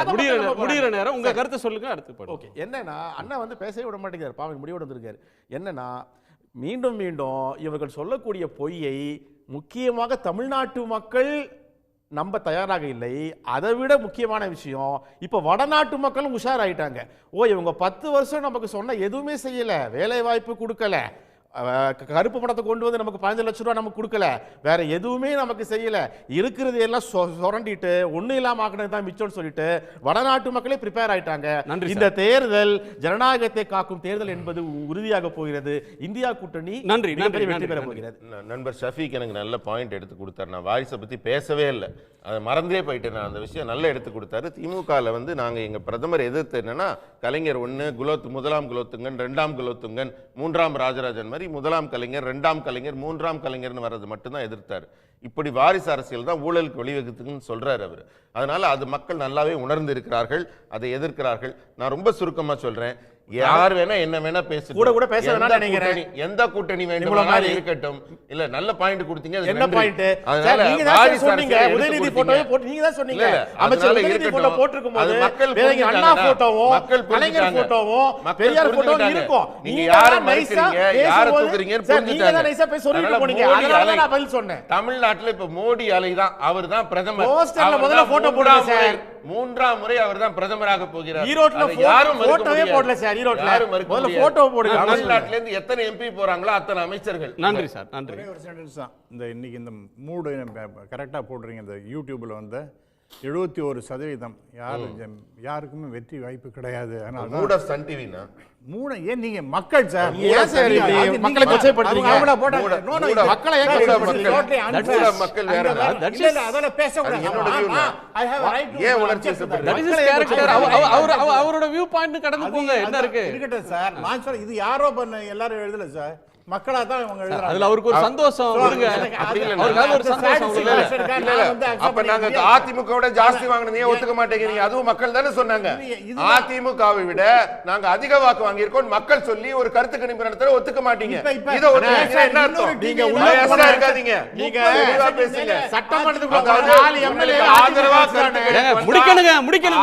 முடியற நேரம் உங்க கருத்து சொல்லுங்க. அடுத்து ஓகே. என்னன்னா அண்ணா வந்து பேசவே விட மாட்டேங்கிறார். பாவம் முடிவோட வந்திருக்காரு. என்னன்னா மீண்டும் மீண்டும் இவர்கள் சொல்லக்கூடிய பொய்யை முக்கியமாக தமிழ்நாட்டு மக்கள் நம்ப தயாராக இல்லை. அதை விட முக்கியமான விஷயம், இப்போ வடநாட்டு மக்களும் உஷாராயிட்டாங்க. இவங்க 10 வருஷம் நமக்கு சொன்ன எதுவுமே செய்யல, வேலை வாய்ப்பு கொடுக்கல, கருப்பு பணத்தை கொண்டு வந்து நமக்கு 15 லட்சம் ரூபாய் நமக்கு கொடுக்கல, வேற எதுவுமே நமக்கு செய்யல, இருக்கிறது எல்லாம் சுரண்டிட்டு ஒன்றும் இல்லாம ஆக்கினது தான் மிச்சம்னு சொல்லிட்டு வடநாட்டு மக்களே ப்ரிப்பேர் ஆயிட்டாங்க. இந்த தேர்தல் ஜனநாயகத்தை காக்கும் தேர்தல் என்பது உறுதியாக போகிறது. இந்தியா கூட்டணி வெற்றி பெற போகிறது. நண்பர் ஷஃபீக் எனக்கு நல்ல பாயிண்ட் எடுத்து கொடுத்தாரு. நான் வாரிசை பத்தி பேசவே இல்லை, அதை மறந்தே போயிட்டேன். நான் அந்த விஷயம் நல்லா எடுத்து கொடுத்தாரு. திமுகவில் வந்து நாங்கள் எங்கள் பிரதமர் எதிர்த்து என்னன்னா, கலைஞர் 1 முதலாம் குலோத்துங்கன், 2ஆம் குலோத்துங்கன், 3ஆம் ராஜராஜன் மாதிரி 1ஆம் கலைஞர், 2ஆம் கலைஞர், 3ஆம் கலைஞர்னு வர்றது மட்டும்தான் எதிர்த்தார். இப்படி வாரிசு அரசியல் தான் ஊழலுக்கு வழிவகுத்துக்குன்னு சொல்றாரு அவர். அதனால அது மக்கள் நல்லாவே உணர்ந்து இருக்கிறார்கள், அதை எதிர்க்கிறார்கள். நான் ரொம்ப சுருக்கமா சொல்றேன், யார் வேணா என்ன வேணா பேச கூட பேச வேணாம் நினைக்கிறேன். எந்த கூட்டணி வேண்டுமானாலும் இருக்கட்டும். இல்ல நல்ல பாயிண்ட் கொடுத்தீங்க. என்ன பாயிண்ட்? நீங்க தான் சொன்னீங்க உதயநிதி போட்டோவே போட்டு, நீங்க தான் சொன்னீங்க அமைச்சர் உதயநிதி போட்டோ போட்டுருக்கும்போது மக்கள் அண்ணா போட்டோவும் கலைஞர் போட்டோவும் பெரியார் போட்டோவும் இருக்கும். நீங்க யார மறைக்கிறீங்க, யார தூக்குறீங்கன்னு புரிஞ்சுட்டாங்க. நீங்க தான் நைஸா போய் சொல்லிட்டு போனீங்க. அதனால தான் நான் பதில் சொன்னேன். தமிழ்நாட்டுல இப்ப மோடி அலை தான், அவர்தான் பிரதமர். போஸ்டர்ல முதல்ல போட்டோ போடுங்க சார். 3ஆம் முறை அவர்தான் பிரதமராக போகிறார். ஈரோட்ல யாரும் போட்டோவே போடல சார். ஈரோட்ல முதல்ல போட்டோ போடுங்க. தமிழ்நாட்டுல இருந்து எத்தனை எம்பி போறாங்களோ அத்தனை அமைச்சர்கள். நன்றி சார், நன்றி. ஒரு சென்டென்ஸ் தான். இந்த இன்னைக்கு இந்த மூடு கரெக்டாக போடுறீங்க. இந்த யூடியூப்ல வந்து 71% யாருக்குமே வெற்றி வாய்ப்பு கிடையாது. மூட சன் டிவினா மூணு ஏன் நீங்க மக்கள் சார் ஏன் சார் மக்களை கொச்சைப்படுத்துறீங்க? அவங்கள போட்டாங்க. நோ நோ மக்களை ஏன் கொச்சைப்படுத்துறீங்க? மக்கள் வேற இல்ல அதல பேச கூடாது. ஐ ஹேவ் ரைட் டு ஏன் உணர்ச்சி வசப்படுறீங்க? That is character. அவரோட வியூ பாயிண்ட் கடந்து போங்க. என்ன இருக்கு? இருக்கட்டும் சார். நான் சொல்ற இது யாரோ பண்ண எல்லாரும் எழுதல சார். மக்களா தான் இவங்க எழுதுறாங்க. அதுல அவருக்கு ஒரு சந்தோஷம் வருங்க. அவருக்கு ஒரு சந்தோஷம் இல்ல. அப்ப நாங்க அதிமுகவோட ஜாஸ்தி வாங்குனதே ஒத்துக்க மாட்டேங்கிறீங்க. அதுவும் மக்கள் தானே சொன்னாங்க. அதிமுகவை விட நாங்க அதிக வாக்கு வாங்கியிருக்கோம் மக்கள் சொல்லி ஒரு கருத்து கணிப்பு நடத்த ஒத்துக்க மாட்டீங்க. இத என்ன அர்த்தம்? நீங்க உள்ள இருக்காதீங்க. நீங்க பேசுங்க. சட்டமன்றத்துக்கு 4 எம்எல்ஏ ஆதரவா முடிக்கணும்.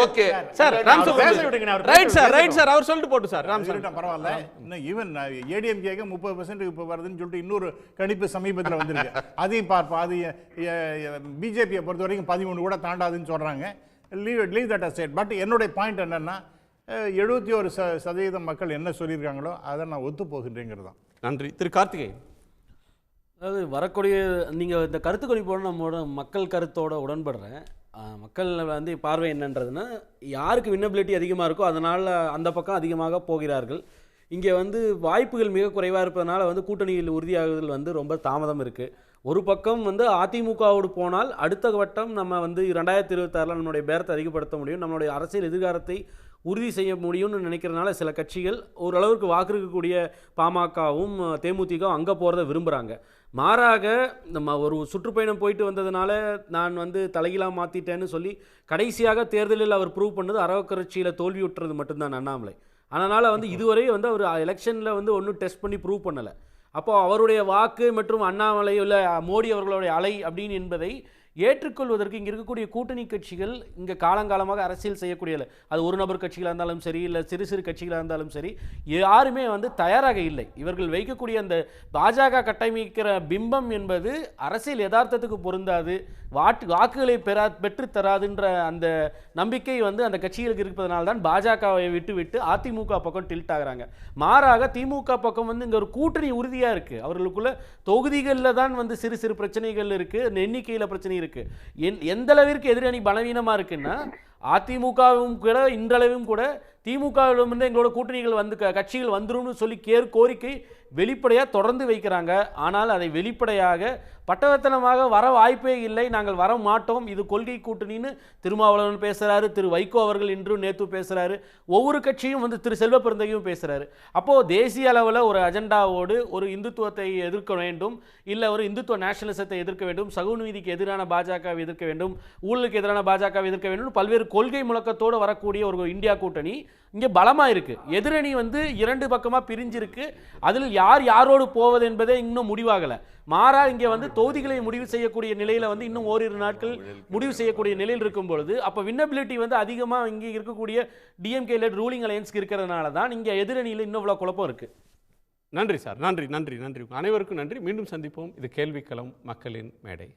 ஓகே சார், ராம் சார் பேச விடுங்க. Right sir, right sir. அவர் சொல்லிட்டு போட்டு சார். ராம் சார் பரவாயில்ல. இன்னும் ஏடிஎம்கேக்கு 30% இப்போ வருதுன்னு சொல்லிட்டு இன்னொரு கணிப்பு சமீபத்தில் வந்திருக்கு. அதையும் பார்ப்போம். அது பிஜேபியை பொறுத்த வரைக்கும் 13 கூட தாண்டாதுன்னு சொல்கிறாங்க. Leave that aside. பட் என்னுடைய பாயிண்ட் என்னென்னா, 71% மக்கள் என்ன சொல்லியிருக்காங்களோ அதை நான் ஒத்து போகின்றேங்கிறது தான். நன்றி. திரு கார்த்திகேயன், அதாவது வரக்கூடிய நீங்கள் இந்த கருத்து கணிப்போட நம்மளோட மக்கள் கருத்தோட உடன்படுறேன். மக்கள் வந்து பார்வை என்னன்றதுன்னா, யாருக்கு வின்னபிலிட்டி அதிகமாக இருக்கோ அதனால் அந்த பக்கம் அதிகமாக போகிறார்கள். இங்கே வந்து வாய்ப்புகள் மிக குறைவாக இருப்பதனால வந்து கூட்டணியில் உறுதியாகுதல் வந்து ரொம்ப தாமதம் இருக்குது. ஒரு பக்கம் வந்து அதிமுகவோடு போனால் அடுத்த வட்டம் நம்ம வந்து 2026 நம்மளுடைய பேரத்தை அதிகப்படுத்த முடியும், நம்மளுடைய அரசியல் எதிர்காலத்தை உறுதி செய்ய முடியும்னு நினைக்கிறதுனால சில கட்சிகள் ஓரளவுக்கு வாக்களிக்கக்கூடிய பாமகவும் தேமுதிகவும் அங்கே போகிறத விரும்புகிறாங்க. மாறாக நம்ம ஒரு சுற்றுப்பயணம் போயிட்டு வந்ததுனால நான் வந்து தலைகீழாக மாற்றிட்டேன்னு சொல்லி கடைசியாக தேர்தலில் அவர் ப்ரூவ் பண்ணது அரவக்கட்சியில் தோல்வியுற்றது மட்டும்தான் அண்ணாமலை. அதனால் வந்து இதுவரை வந்து அவர் எலெக்ஷனில் வந்து ஒன்றும் டெஸ்ட் பண்ணி ப்ரூவ் பண்ணலை. அப்போது அவருடைய வாக்கு மற்றும் அண்ணாமலை இல்லை மோடி அவர்களுடைய அலை அப்படின்னு என்பதை ஏற்றுக்கொள்வதற்கு இங்கே இருக்கக்கூடிய கூட்டணி கட்சிகள் இங்கே காலங்காலமாக அரசியல் செய்யக்கூடியதில்லை. அது ஒரு நபர் கட்சிகளாக இருந்தாலும் சரி, இல்லை சிறு சிறு கட்சிகளாக இருந்தாலும் சரி, யாருமே வந்து தயாராக இல்லை. இவர்கள் வைக்கக்கூடிய அந்த பாஜக கட்டமைக்கிற பிம்பம் என்பது அரசியல் யதார்த்தத்துக்கு பொருந்தாது, வாக்குகளை பெற்று தராதுன்ற அந்த நம்பிக்கை வந்து அந்த கட்சிகளுக்கு இருப்பதனால தான் பாஜகவை விட்டு அதிமுக பக்கம் டில்ட் ஆகிறாங்க. மாறாக திமுக பக்கம் வந்து இங்கே ஒரு கூட்டணி உறுதியாக இருக்குது. அவர்களுக்குள்ள தொகுதிகளில் தான் வந்து சிறு சிறு பிரச்சனைகள் இருக்குது, எண்ணிக்கையில் பிரச்சனை இருக்குது. எந்த அளவிற்கு எதிரணி பலவீனமாக இருக்குன்னா அதிமுகவும் கூட இன்றளவும் கூட திமுகவிடமிருந்து எங்களோட கூட்டணிகள் வந்து கட்சிகள் வந்துரும்னு சொல்லி கோரிக்கை வெளிப்படையாக தொடர்ந்து வைக்கிறாங்க. ஆனால் அதை வெளிப்படையாக பட்டவர்த்தனமாக வர வாய்ப்பே இல்லை, நாங்கள் வர மாட்டோம், இது கொள்கை கூட்டணின்னு திருமாவளவன் பேசுகிறாரு, திரு வைகோ அவர்கள் இன்றும் நேற்று பேசுகிறாரு, ஒவ்வொரு கட்சியும் வந்து திரு செல்வ பெருந்தகையும் பேசுகிறாரு. அப்போது தேசிய அளவில் ஒரு அஜெண்டாவோடு ஒரு இந்துத்துவத்தை எதிர்க்க வேண்டும், இல்லை ஒரு இந்துத்துவ நேஷனலிசத்தை எதிர்க்க வேண்டும், சமூக நீதிக்கு எதிரான பாஜகவை எதிர்க்க வேண்டும், ஊழலுக்கு எதிரான பாஜகவை எதிர்க்க வேண்டும், பல்வேறு கொள்கை முழக்கத்தோடு வரக்கூடிய ஒரு இந்தியா கூட்டணி இங்கே பலமாக இருக்குது. எதிரணி வந்து 2 பக்கமாக பிரிஞ்சிருக்கு. அதில் யார் யாரோடு போவது என்பதே இன்னும் முடிவாகலை. மாறா இங்கே வந்து தொகுதிகளை முடிவு செய்யக்கூடிய நிலையில் வந்து இன்னும் ஓரிரு நாட்கள் முடிவு செய்யக்கூடிய நிலையில் இருக்கும் பொழுது அப்போ வின்னபிலிட்டி வந்து அதிகமாக இங்கே இருக்கக்கூடிய டிஎம்கே லெட் ரூலிங் அலையன்ஸ்க்கு இருக்கிறதுனால தான் இங்கே எதிரணியில் இன்னும் இவ்வளோ குழப்பம் இருக்குது. நன்றி சார், நன்றி நன்றி நன்றி. அனைவருக்கும் நன்றி. மீண்டும் சந்திப்போம். இது கேள்விக்களம் மக்களின் மேடை.